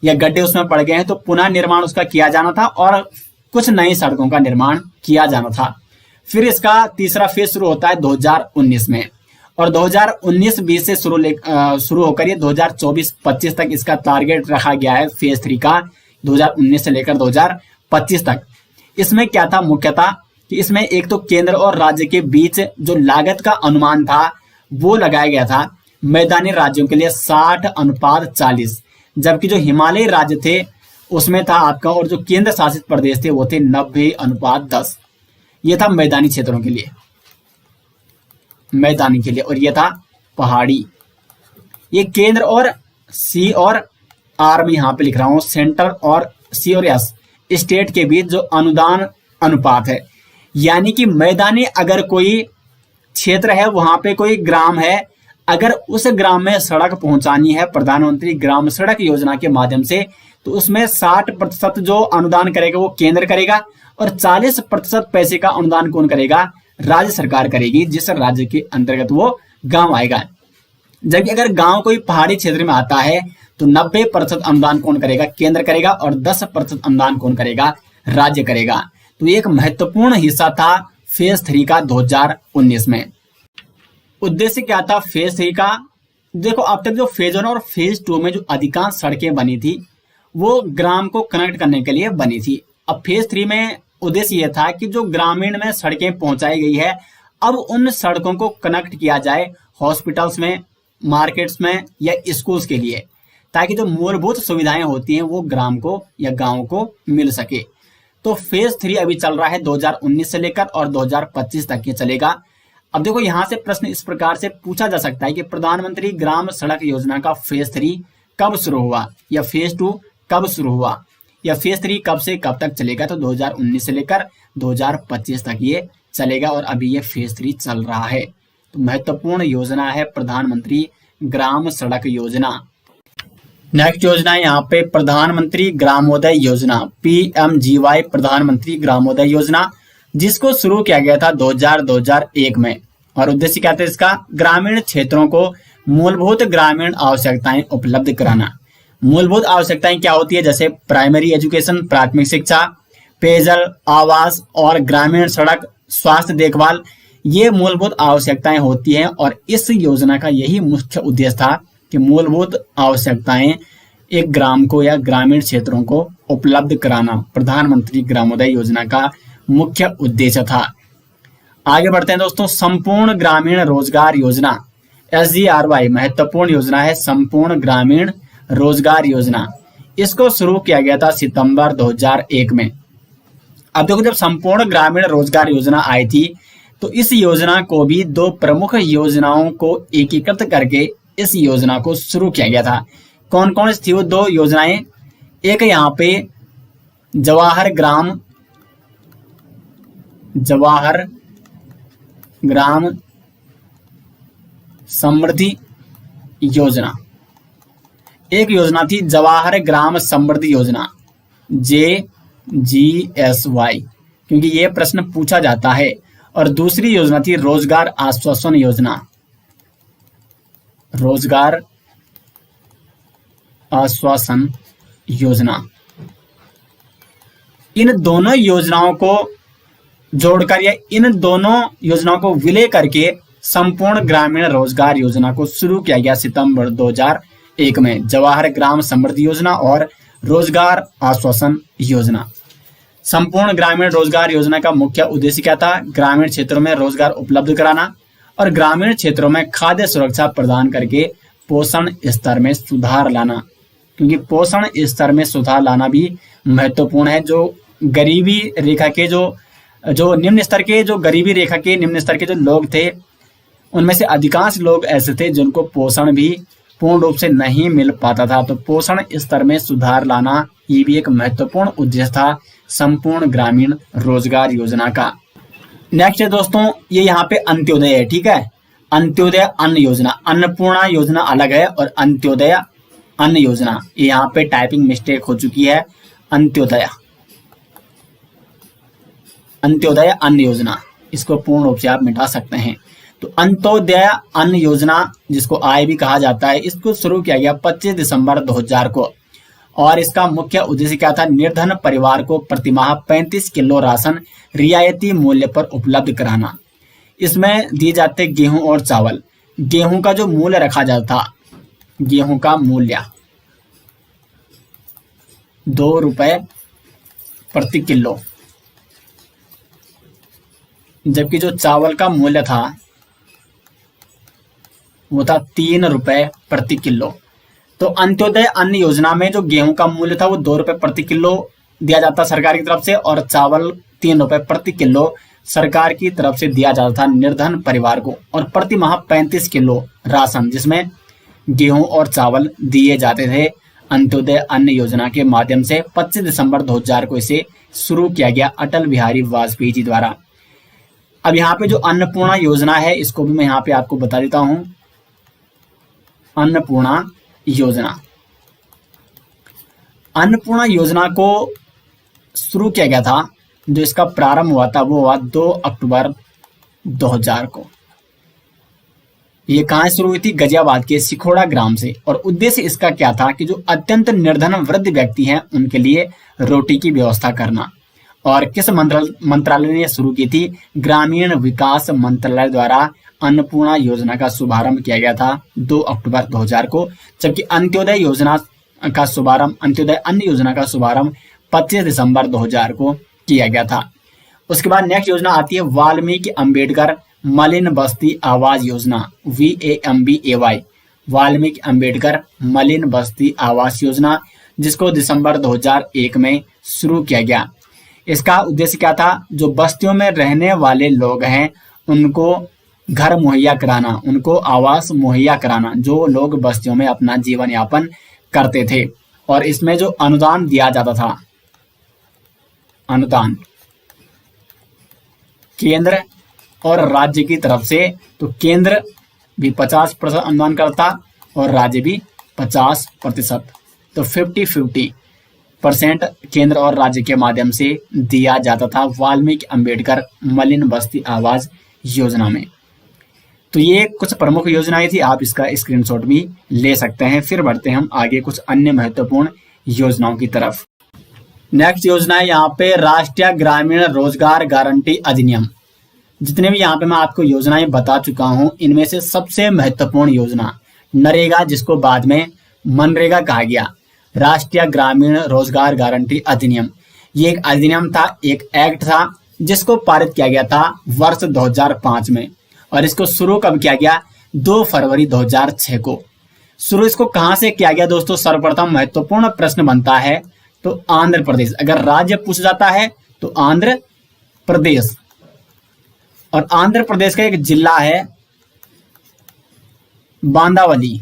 या गड्ढे उसमें पड़ गए हैं, तो पुनः निर्माण उसका किया जाना था और कुछ नई सड़कों का निर्माण किया जाना था। फिर इसका तीसरा फेज शुरू होता है 2019 में, और 2019-20 से शुरू होकर ये 2024-25 तक इसका टारगेट रखा गया है फेज 3 का, 2019 से लेकर 2025 तक। इसमें क्या था मुख्यतः कि इसमें एक तो केंद्र और राज्य के बीच जो लागत का अनुमान था वो लगाया गया था मैदानी राज्यों के लिए 60:40, जबकि जो हिमालयी राज्य थे उसमें था आपका, और जो केंद्र शासित प्रदेश थे वो थे 90:10। ये था मैदानी क्षेत्रों के लिए, मैदानी के लिए, और ये था पहाड़ी। ये केंद्र और सी और आर में यहां पे लिख रहा हूं, सेंटर और सी और एस स्टेट के बीच जो अनुदान अनुपात है, यानी कि मैदानी अगर कोई क्षेत्र है, वहां पे कोई ग्राम है, अगर उस ग्राम में सड़क पहुंचानी है प्रधानमंत्री ग्राम सड़क योजना के माध्यम से, तो उसमें 60% जो अनुदान करेगा वो केंद्र करेगा, और 40% पैसे का अनुदान कौन करेगा, राज्य सरकार करेगी, जिस राज्य के अंतर्गत वो गांव आएगा। जबकि अगर गांव कोई पहाड़ी क्षेत्र में आता है तो 90% अनुदान कौन करेगा, केंद्र करेगा, और 10% अनुदान कौन करेगा, राज्य करेगा। तो एक महत्वपूर्ण हिस्सा था फेज 3 का 2019 में। उद्देश्य क्या था फेज 3 का? देखो, अब तक जो फेज 1 और फेज 2 में जो अधिकांश सड़कें बनी थी वो ग्राम को कनेक्ट करने के लिए बनी थी। अब फेज 3 में उद्देश्य यह था कि जो ग्रामीण में सड़कें पहुंचाई गई है, अब उन सड़कों को कनेक्ट किया जाए हॉस्पिटल्स में, मार्केट्स में या स्कूल्स के लिए, ताकि जो मूलभूत सुविधाएं होती हैं वो ग्राम को या गांव को मिल सके। तो फेज 3 अभी चल रहा है 2019 से लेकर और 2025 तक ये चलेगा। अब देखो, यहां से प्रश्न इस प्रकार से पूछा जा सकता है कि प्रधानमंत्री ग्राम सड़क योजना का फेज 3 कब शुरू हुआ, या फेज 2 कब शुरू हुआ, या फेज 3 कब से कब तक चलेगा? तो 2019 से लेकर 2025 तक ये चलेगा, और अभी ये फेज 3 चल रहा है। तो महत्वपूर्ण योजना है प्रधानमंत्री ग्राम सड़क योजना। नेक्स्ट योजना है यहाँ पे प्रधानमंत्री ग्रामोदय योजना, PMGY, प्रधानमंत्री ग्रामोदय योजना, जिसको शुरू किया गया था 2001 में। और उद्देश्य क्या था इसका? ग्रामीण क्षेत्रों को मूलभूत ग्रामीण आवश्यकताएं उपलब्ध कराना। मूलभूत आवश्यकताएं क्या होती है? जैसे प्राइमरी एजुकेशन, प्राथमिक शिक्षा, पेयजल, आवास और ग्रामीण सड़क, स्वास्थ्य देखभाल, ये मूलभूत आवश्यकताएं होती हैं। और इस योजना का यही मुख्य उद्देश्य था कि मूलभूत आवश्यकताएं एक ग्राम को या ग्रामीण क्षेत्रों को उपलब्ध कराना प्रधानमंत्री ग्रामोदय योजना का मुख्य उद्देश्य था। आगे बढ़ते हैं दोस्तों, संपूर्ण ग्रामीण रोजगार योजना, SGRY, महत्वपूर्ण योजना है संपूर्ण ग्रामीण रोजगार योजना। इसको शुरू किया गया था सितंबर 2001 में। अब देखो, जब संपूर्ण ग्रामीण रोजगार योजना आई थी तो इस योजना को भी दो प्रमुख योजनाओं को एकीकृत करके इस योजना को शुरू किया गया था। कौन कौन सी थी वो दो योजनाएं? एक यहाँ पे जवाहर ग्राम समृद्धि योजना, एक योजना थी जवाहर ग्राम समृद्धि योजना, JGSY, क्योंकि ये प्रश्न पूछा जाता है। और दूसरी योजना थी रोजगार आश्वासन योजना, रोजगार आश्वासन योजना। इन दोनों योजनाओं को जोड़कर या इन दोनों योजनाओं को विलय करके संपूर्ण ग्रामीण रोजगार योजना को शुरू किया गया सितंबर 2001 2001 में जवाहर ग्राम समृद्धि योजना और रोजगार आश्वासन योजना। संपूर्ण ग्रामीण रोजगार योजना का मुख्य उद्देश्य क्या था? ग्रामीण क्षेत्रों में रोजगार उपलब्ध कराना और ग्रामीण क्षेत्रों में खाद्य सुरक्षा प्रदान करके पोषण स्तर में सुधार लाना, क्योंकि पोषण स्तर में सुधार लाना भी महत्वपूर्ण है। जो गरीबी रेखा के जो निम्न स्तर के जो गरीबी रेखा के निम्न स्तर के जो लोग थे, उनमें से अधिकांश लोग ऐसे थे जिनको पोषण भी पूर्ण रूप से नहीं मिल पाता था। तो पोषण स्तर में सुधार लाना ये भी एक महत्वपूर्ण उद्देश्य था संपूर्ण ग्रामीण रोजगार योजना का। नेक्स्ट है दोस्तों, ये यहाँ पे अंत्योदय है, ठीक है। अंत्योदय अन्न योजना, अन्नपूर्णा योजना अलग है और अंत्योदय अन्न योजना, ये यहाँ पे टाइपिंग मिस्टेक हो चुकी है। अंत्योदय अन्न योजना, इसको पूर्ण रूप से आप मिटा सकते हैं। तो अंत्योदय अन्न योजना, जिसको आय भी कहा जाता है, इसको शुरू किया गया 25 दिसंबर 2000 को और इसका मुख्य उद्देश्य क्या था? निर्धन परिवार को प्रतिमाह 35 किलो राशन रियायती मूल्य पर उपलब्ध कराना। इसमें दिए जाते गेहूं और चावल। गेहूं का जो मूल्य रखा जाता, गेहूं का मूल्य 2 रुपए प्रति किलो, जबकि जो चावल का मूल्य था वो था 3 रुपए प्रति किलो। तो अंत्योदय अन्न योजना में जो गेहूं का मूल्य था वो 2 रुपए प्रति किलो दिया जाता सरकार की तरफ से और चावल 3 रुपए प्रति किलो सरकार की तरफ से दिया जाता था निर्धन परिवार को, और प्रति माह 35 किलो राशन जिसमें गेहूं और चावल दिए जाते थे। अंत्योदय अन्न योजना के माध्यम से 25 दिसंबर 2000 को इसे शुरू किया गया अटल बिहारी वाजपेयी जी द्वारा। अब यहाँ पे जो अन्नपूर्णा योजना है, इसको भी मैं यहाँ पे आपको बता देता हूं। अन्नपूर्णा योजना को शुरू किया गया था, जो इसका प्रारंभ हुआ था वो हुआ 2 अक्टूबर 2000 को। ये कहाँ शुरू हुई थी? गाजियाबाद के सिखोड़ा ग्राम से। और उद्देश्य इसका क्या था कि जो अत्यंत निर्धन वृद्ध व्यक्ति हैं उनके लिए रोटी की व्यवस्था करना। और किस मंत्रालय ने शुरू की थी? ग्रामीण विकास मंत्रालय द्वारा अन्नपूर्णा योजना का शुभारंभ किया गया था 2 अक्टूबर 2000 को, जबकि अंत्योदय अन्न योजना का शुभारंभ 25 दिसंबर 2000 को किया गया था। उसके बाद नेक्स्ट योजना आती है वाल्मीकि अंबेडकर मलिन बस्ती आवास योजना, VAMBAY, वाल्मीकि अंबेडकर मलिन बस्ती आवास योजना, जिसको दिसंबर 2001 में शुरू किया गया। इसका उद्देश्य क्या था? जो बस्तियों में रहने वाले लोग हैं उनको घर मुहैया कराना, उनको आवास मुहैया कराना, जो लोग बस्तियों में अपना जीवन यापन करते थे। और इसमें जो अनुदान दिया जाता था, अनुदान केंद्र और राज्य की तरफ से, तो केंद्र भी 50% अनुदान करता और राज्य भी 50%, तो 50-50% केंद्र और राज्य के माध्यम से दिया जाता था वाल्मीकि अंबेडकर मलिन बस्ती आवास योजना में। तो ये कुछ प्रमुख योजनाएं थी, आप इसका स्क्रीनशॉट भी ले सकते हैं। फिर बढ़ते हैं हम आगे कुछ अन्य महत्वपूर्ण योजनाओं की तरफ। नेक्स्ट योजना है यहाँ पे राष्ट्रीय ग्रामीण रोजगार गारंटी अधिनियम। जितने भी यहाँ पे मैं आपको योजनाएं बता चुका हूँ, इनमें से सबसे महत्वपूर्ण योजना नरेगा, जिसको बाद में मनरेगा कहा गया, राष्ट्रीय ग्रामीण रोजगार गारंटी अधिनियम। ये एक अधिनियम था, एक एक्ट था, जिसको पारित किया गया था वर्ष 2005 में। और इसको शुरू कब किया गया? 2 फरवरी 2006 को। शुरू इसको कहां से किया गया दोस्तों? सर्वप्रथम महत्वपूर्ण प्रश्न बनता है तो आंध्र प्रदेश, अगर राज्य पूछा जाता है तो आंध्र प्रदेश। और आंध्र प्रदेश का एक जिला है बांदावली,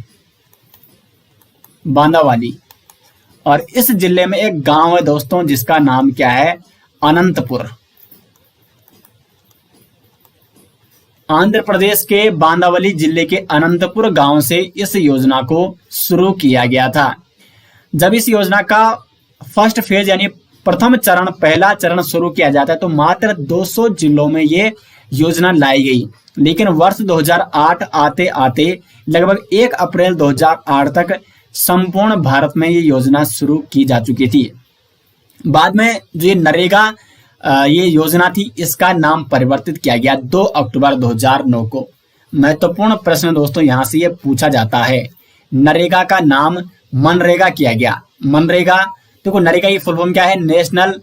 और इस जिले में एक गांव है दोस्तों जिसका नाम क्या है? अनंतपुर। आंध्र प्रदेश के बांदावली जिले के अनंतपुर गांव से इस योजना को शुरू किया गया था। जब इस योजना का फर्स्ट फेज यानी प्रथम चरण, पहला चरण शुरू किया जाता है तो मात्र 200 जिलों में ये योजना लाई गई। लेकिन वर्ष 2008 आते आते लगभग 1 अप्रैल 2008 तक संपूर्ण भारत में ये योजना शुरू की जा चुकी थी। बाद में जो ये नरेगा ये योजना थी, इसका नाम परिवर्तित किया गया 2 अक्टूबर 2009 को। महत्वपूर्ण प्रश्न दोस्तों यहां से ये पूछा जाता है, नरेगा का नाम मनरेगा किया गया। मनरेगा, देखो नरेगा की फुल फॉर्म क्या है, नेशनल,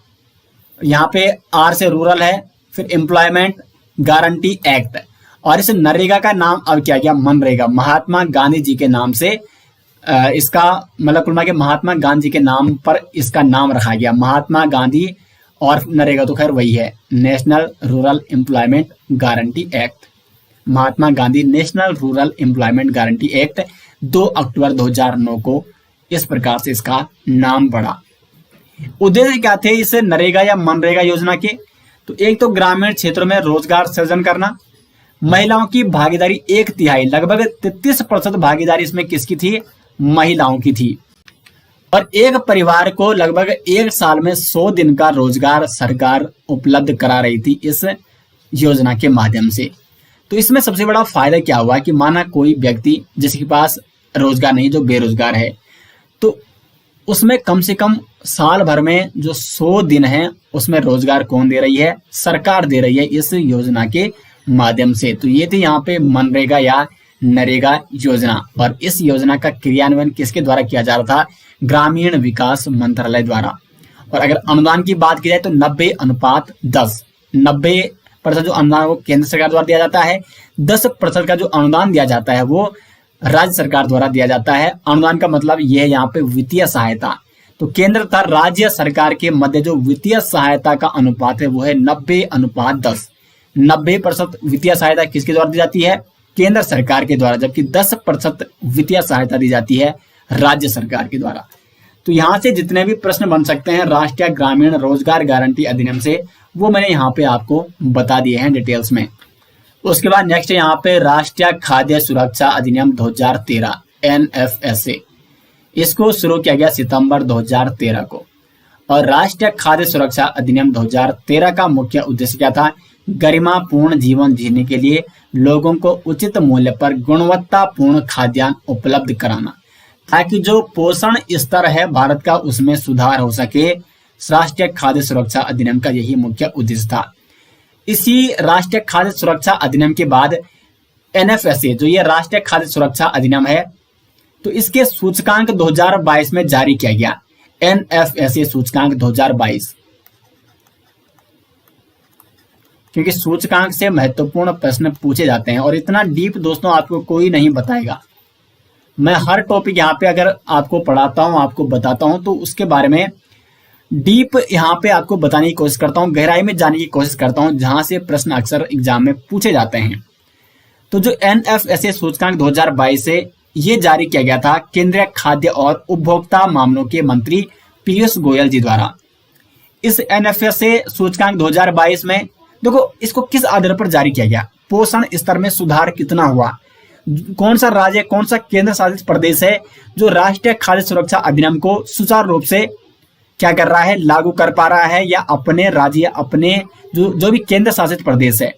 यहाँ पे आर से रूरल है, फिर एम्प्लॉयमेंट गारंटी एक्ट, और इस नरेगा का नाम अब क्या गया, मनरेगा। महात्मा गांधी जी के नाम से इसका मतलब कुल मिला के महात्मा गांधी जी के नाम पर इसका नाम रखा गया। महात्मा गांधी और नरेगा तो खैर वही है, national rural employment guarantee act. Mahatma Gandhi national rural employment guarantee act 2 अक्टूबर 2009 को इस प्रकार से इसका नाम बढ़ा। उद्देश्य क्या थे इस नरेगा या मनरेगा योजना के, तो एक तो ग्रामीण क्षेत्रों में रोजगार सृजन करना, महिलाओं की भागीदारी 1/3 लगभग 33% भागीदारी इसमें किसकी थी, महिलाओं की थी, और एक परिवार को लगभग 1 साल में 100 दिन का रोजगार सरकार उपलब्ध करा रही थी इस योजना के माध्यम से। तो इसमें सबसे बड़ा फायदा क्या हुआ कि माना कोई व्यक्ति जिसके पास रोजगार नहीं, जो बेरोजगार है, तो उसमें कम से कम साल भर में जो 100 दिन है उसमें रोजगार कौन दे रही है, सरकार दे रही है इस योजना के माध्यम से। तो ये थी यहाँ पे मनरेगा या नरेगा योजना, और इस योजना का क्रियान्वयन किसके द्वारा किया जा रहा था, ग्रामीण विकास मंत्रालय द्वारा। और अगर अनुदान की बात की जाए तो 90:10, 90% जो अनुदान वो केंद्र सरकार द्वारा दिया जाता है, 10% का जो अनुदान दिया जाता है वो राज्य सरकार द्वारा दिया जाता है। अनुदान का मतलब ये है यहाँ पे वित्तीय सहायता। तो केंद्र तथा राज्य सरकार के मध्य जो वित्तीय सहायता का अनुपात है वो है 90:10। 90% वित्तीय सहायता किसके द्वारा दी जाती है, केंद्र सरकार के द्वारा, जबकि 10% वित्तीय सहायता दी जाती है राज्य सरकार के द्वारा। तो यहाँ से जितने भी प्रश्न बन सकते हैं राष्ट्रीय ग्रामीण रोजगार गारंटी अधिनियम से, वो मैंने यहाँ पे आपको बता दिए हैं डिटेल्स में। उसके बाद नेक्स्ट यहाँ पे राष्ट्रीय खाद्य सुरक्षा अधिनियम 2013 NFSA, इसको शुरू किया गया सितंबर 2013 को। और राष्ट्रीय खाद्य सुरक्षा अधिनियम 2013 का मुख्य उद्देश्य क्या था, गरिमापूर्ण जीवन जीने के लिए लोगों को उचित मूल्य पर गुणवत्तापूर्ण खाद्यान्न उपलब्ध कराना, ताकि जो पोषण स्तर है भारत का उसमें सुधार हो सके। राष्ट्रीय खाद्य सुरक्षा अधिनियम का यही मुख्य उद्देश्य था। इसी राष्ट्रीय खाद्य सुरक्षा अधिनियम के बाद NFSA, जो ये राष्ट्रीय खाद्य सुरक्षा अधिनियम है, तो इसके सूचकांक 2022 में जारी किया गया। NFSA सूचकांक 2022, क्योंकि सूचकांक से महत्वपूर्ण प्रश्न पूछे जाते हैं और इतना डीप दोस्तों आपको कोई नहीं बताएगा। मैं हर टॉपिक यहाँ पे अगर आपको पढ़ाता हूँ, आपको बताता हूँ, तो उसके बारे में डीप यहाँ पे आपको बताने की कोशिश करता हूँ, गहराई में जाने की कोशिश करता हूँ, जहां से प्रश्न अक्सर एग्जाम में पूछे जाते हैं। तो जो NFSA सूचकांक 2022 से ये जारी किया गया था केंद्रीय खाद्य और उपभोक्ता मामलों के मंत्री पीयूष गोयल जी द्वारा। इस NFSA सूचकांक 2022 में देखो इसको किस आधार पर जारी किया गया, पोषण स्तर में सुधार कितना हुआ, कौन सा राज्य, कौन सा केंद्र शासित प्रदेश है जो राष्ट्रीय खाद्य सुरक्षा अधिनियम को सुचारू रूप से क्या कर रहा है, लागू कर पा रहा है, या अपने राज्य, अपने जो भी केंद्र शासित प्रदेश है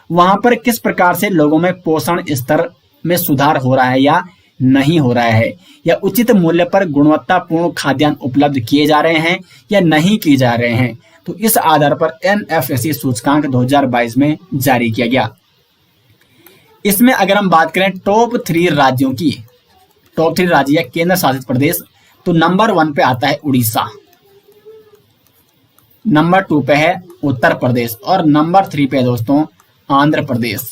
वहां पर किस प्रकार से लोगों में पोषण स्तर में सुधार हो रहा है या नहीं हो रहा है, या उचित मूल्य पर गुणवत्तापूर्ण खाद्यान्न उपलब्ध किए जा रहे हैं या नहीं किए जा रहे हैं। तो इस आधार पर NFSA सूचकांक 2022 में जारी किया गया। इसमें अगर हम बात करें टॉप 3 राज्यों की, टॉप 3 राज्य या केंद्र शासित प्रदेश, तो नंबर 1 पे आता है उड़ीसा, नंबर 2 पे है उत्तर प्रदेश और नंबर 3 पे है दोस्तों आंध्र प्रदेश।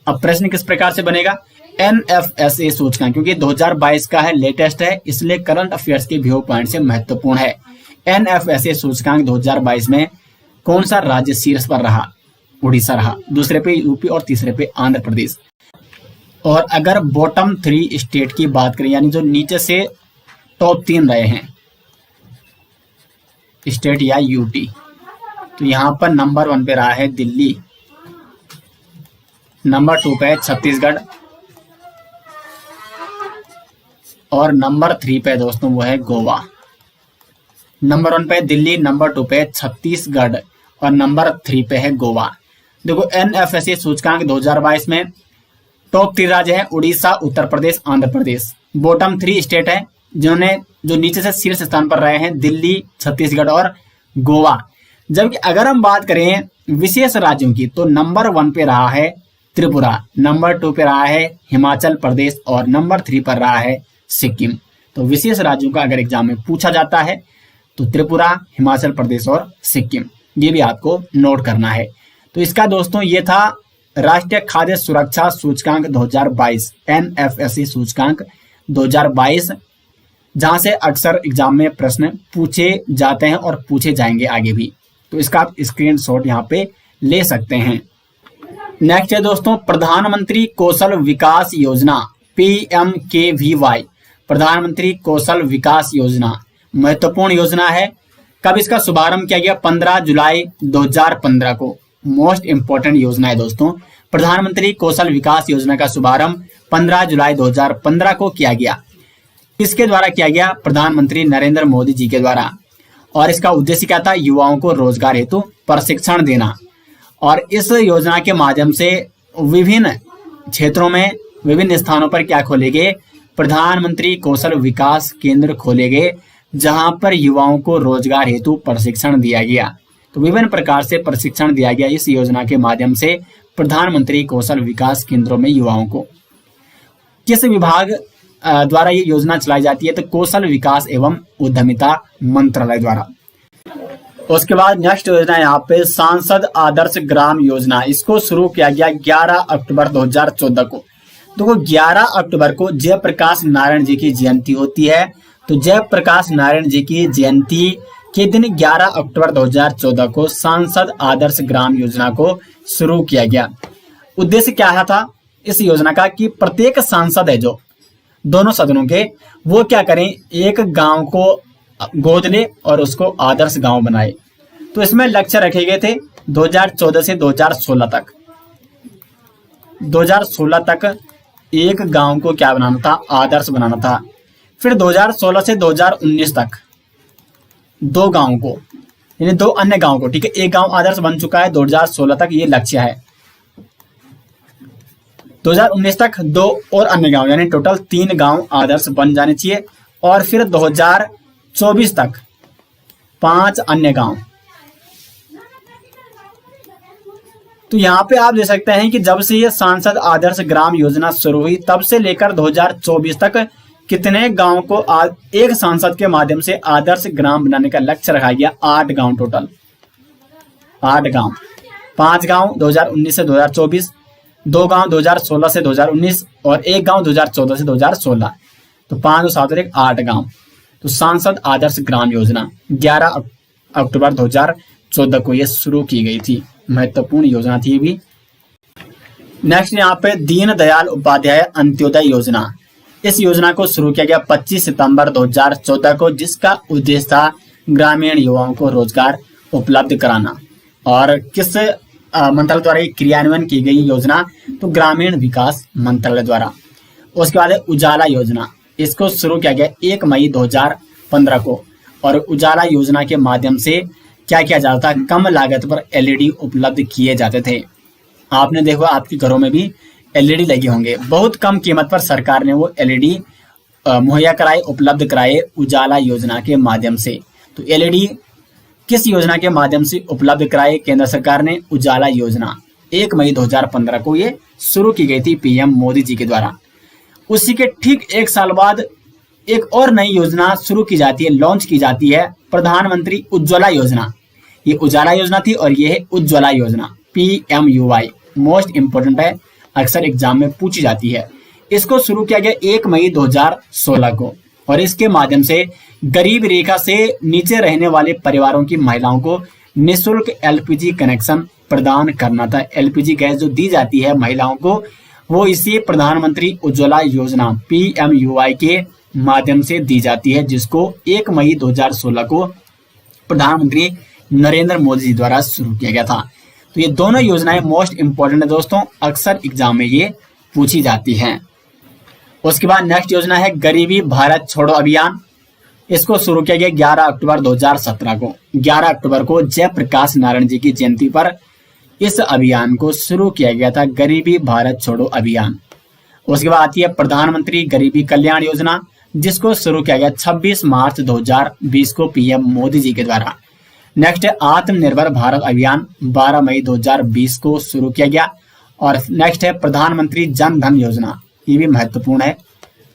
अब प्रश्न किस प्रकार से बनेगा, NFSA सूचकांक, क्योंकि 2022 का है, लेटेस्ट है, इसलिए करंट अफेयर्स के व्यू पॉइंट से महत्वपूर्ण है। NFSA सूचकांक 2022 में कौन सा राज्य शीर्ष पर रहा, उड़ीसा रहा, दूसरे पे यूपी और तीसरे पे आंध्र प्रदेश। और अगर बॉटम 3 स्टेट की बात करें, यानी जो नीचे से टॉप 3 रहे हैं स्टेट या यूटी, तो यहां पर नंबर 1 पे रहा है दिल्ली, नंबर 2 पे है छत्तीसगढ़ और नंबर 3 पे दोस्तों वो है गोवा। नंबर 1 पे दिल्ली, नंबर 2 पे छत्तीसगढ़ और नंबर 3 पे है गोवा। देखो NFSA सूचकांक 2022 में टॉप 3 राज्य हैं उड़ीसा, उत्तर प्रदेश, आंध्र प्रदेश। बॉटम 3 स्टेट है जिन्होंने जो नीचे से शीर्ष स्थान पर रहे हैं दिल्ली, छत्तीसगढ़ और गोवा। जबकि अगर हम बात करें विशेष राज्यों की, तो नंबर 1 पे रहा है त्रिपुरा, नंबर 2 पे रहा है हिमाचल प्रदेश और नंबर 3 पर रहा है सिक्किम। तो विशेष राज्यों का अगर एग्जाम में पूछा जाता है तो त्रिपुरा, हिमाचल प्रदेश और सिक्किम, ये भी आपको नोट करना है। तो इसका दोस्तों ये था राष्ट्रीय खाद्य सुरक्षा सूचकांक 2022, NFSE सूचकांक 2022, जहां से अक्सर एग्जाम में प्रश्न पूछे जाते हैं और पूछे जाएंगे आगे भी। तो इसका आप स्क्रीनशॉट यहाँ पे ले सकते हैं। नेक्स्ट है दोस्तों प्रधानमंत्री कौशल विकास योजना, PMKVY, प्रधानमंत्री कौशल विकास योजना महत्वपूर्ण योजना है। कब इसका शुभारंभ किया गया? 15 जुलाई 2015 को। मोस्ट इंपोर्टेंट योजना है दोस्तों। प्रधानमंत्री कौशल विकास योजना का शुभारंभ 15 जुलाई 2015 को किया गया। किसके द्वारा किया गया? प्रधानमंत्री नरेंद्र मोदी जी के द्वारा। और इसका उद्देश्य क्या था? युवाओं को रोजगार हेतु प्रशिक्षण देना। और इस योजना के माध्यम से विभिन्न क्षेत्रों में, विभिन्न स्थानों पर क्या खोले गए? प्रधानमंत्री कौशल विकास केंद्र खोले गए, जहां पर युवाओं को रोजगार हेतु प्रशिक्षण दिया गया। तो विभिन्न प्रकार से प्रशिक्षण दिया गया इस योजना के माध्यम से प्रधानमंत्री कौशल विकास केंद्रों में युवाओं को। किस विभाग द्वारा ये योजना चलाई जाती है? तो कौशल विकास एवं उद्यमिता मंत्रालय द्वारा। उसके बाद नेक्स्ट योजना यहाँ पे सांसद आदर्श ग्राम योजना, इसको शुरू किया गया 11 अक्टूबर 2014 को। देखो 11 अक्टूबर को जयप्रकाश नारायण जी की जयंती होती है। तो जयप्रकाश नारायण जी की जयंती के दिन 11 अक्टूबर 2014 को सांसद आदर्श ग्राम योजना को शुरू किया गया। उद्देश्य क्या था इस योजना का? कि प्रत्येक सांसद है जो दोनों सदनों के, वो क्या करें? एक गांव को गोद ले और उसको आदर्श गांव बनाए। तो इसमें लक्ष्य रखे गए थे 2014 से 2016 तक। 2016 तक एक गांव को क्या बनाना था? आदर्श बनाना था। फिर 2016 से 2019 तक 2 गांव को, यानी 2 अन्य गांव को, ठीक है, एक गांव आदर्श बन चुका है 2016 तक, ये लक्ष्य है। 2019 तक 2 और अन्य गांव, यानी टोटल 3 गांव आदर्श बन जाने चाहिए। और फिर 2024 तक 5 अन्य गांव। तो यहाँ पे आप देख सकते हैं कि जब से ये सांसद आदर्श ग्राम योजना शुरू हुई तब से लेकर 2024 तक कितने गांव को एक सांसद के माध्यम से आदर्श ग्राम बनाने का लक्ष्य रखा गया? 8 गांव टोटल, 8 गांव। 5 गांव 2019 से 2024, 2 गांव 2016 से 2019 और 1 गांव 2014 से 2016। तो 5 और 7 और 1 8 गांव। तो सांसद आदर्श ग्राम योजना 11 अक्टूबर 2014 को ये शुरू की गई थी। महत्वपूर्ण योजना थी ये भी। नेक्स्ट यहाँ पे दीनदयाल उपाध्याय अंत्योदय योजना, इस योजना को शुरू किया गया 25 सितंबर 2014 को, जिसका उद्देश्य था ग्रामीण युवाओं को रोजगार उपलब्ध कराना। और किस मंत्रालय द्वारा ये क्रियान्वयन की गई योजना? तो ग्रामीण विकास मंत्रालय द्वारा। उसके बाद है उजाला योजना, इसको शुरू किया गया 1 मई 2015 को। और उजाला योजना के माध्यम से क्या किया जाता था? कम लागत पर LED उपलब्ध किए जाते थे। आपने देखा आपके घरों में भी LED लगे होंगे। बहुत कम कीमत पर सरकार ने वो LED मुहैया कराए, उपलब्ध कराए उजाला योजना के माध्यम से। तो LED किस योजना के माध्यम से उपलब्ध कराए केंद्र सरकार ने? उजाला योजना। 1 मई 2015 को ये शुरू की गई थी PM मोदी जी के द्वारा। उसी के ठीक 1 साल बाद एक और नई योजना शुरू की जाती है, लॉन्च की जाती है, प्रधानमंत्री उज्ज्वला योजना। ये उजाला योजना थी और ये है उज्ज्वला योजना, PMUY। मोस्ट इंपोर्टेंट है, अक्सर एग्जाम में पूछी जाती है। इसको शुरू किया गया 1 मई 2016 को। और इसके माध्यम से गरीब रेखा से नीचे रहने वाले परिवारों की महिलाओं को निःशुल्क LPG कनेक्शन प्रदान करना था। LPG गैस जो दी जाती है महिलाओं को, वो इसी प्रधानमंत्री उज्ज्वला योजना PMUY के माध्यम से दी जाती है, जिसको 1 मई 2016 को प्रधानमंत्री नरेंद्र मोदी जी द्वारा शुरू किया गया था। तो ये दोनों योजनाएं मोस्ट इंपोर्टेंट है दोस्तों, अक्सर एग्जाम में ये पूछी जाती हैं। उसके बाद नेक्स्ट योजना है गरीबी भारत छोड़ो अभियान। इसको शुरू किया गया 11 अक्टूबर 2017 को। 11 अक्टूबर को जयप्रकाश नारायण जी की जयंती पर इस अभियान को शुरू किया गया था, गरीबी भारत छोड़ो अभियान। उसके बाद आती है प्रधानमंत्री गरीबी कल्याण योजना, जिसको शुरू किया गया 26 मार्च 2020 को PM मोदी जी के द्वारा। नेक्स्ट है आत्मनिर्भर भारत अभियान, 12 मई 2020 को शुरू किया गया। और नेक्स्ट है प्रधानमंत्री जन धन योजना, ये भी महत्वपूर्ण है।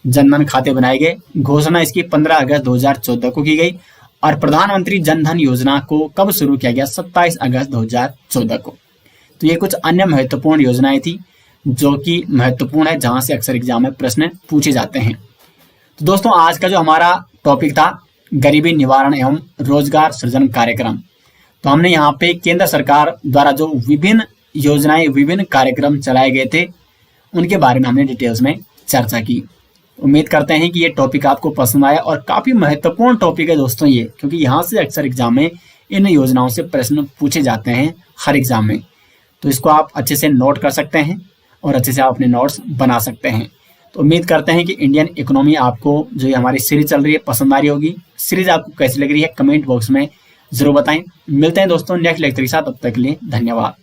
जन धन खाते बनाए गए, घोषणा इसकी 15 अगस्त 2014 को की गई और प्रधानमंत्री जन धन योजना को कब शुरू किया गया, 27 अगस्त 2014 को। तो ये कुछ अन्य महत्वपूर्ण योजनाएं थी जो कि महत्वपूर्ण है, जहां से अक्सर एग्जाम में प्रश्न पूछे जाते हैं। तो दोस्तों आज का जो हमारा टॉपिक था गरीबी निवारण एवं रोजगार सृजन कार्यक्रम, तो हमने यहाँ पे केंद्र सरकार द्वारा जो विभिन्न योजनाएं, विभिन्न कार्यक्रम चलाए गए थे, उनके बारे में हमने डिटेल्स में चर्चा की। उम्मीद करते हैं कि ये टॉपिक आपको पसंद आया और काफी महत्वपूर्ण टॉपिक है दोस्तों ये, क्योंकि यहाँ से अक्सर एग्जाम में इन योजनाओं से प्रश्न पूछे जाते हैं हर एग्जाम में। तो इसको आप अच्छे से नोट कर सकते हैं और अच्छे से आप अपने नोट्स बना सकते हैं। तो उम्मीद करते हैं कि इंडियन इकोनॉमी आपको जो ये हमारी सीरीज चल रही है पसंद आ रही होगी। सीरीज आपको कैसी लग रही है कमेंट बॉक्स में जरूर बताएं। मिलते हैं दोस्तों नेक्स्ट लेक्चर के साथ, तब तक के लिए धन्यवाद।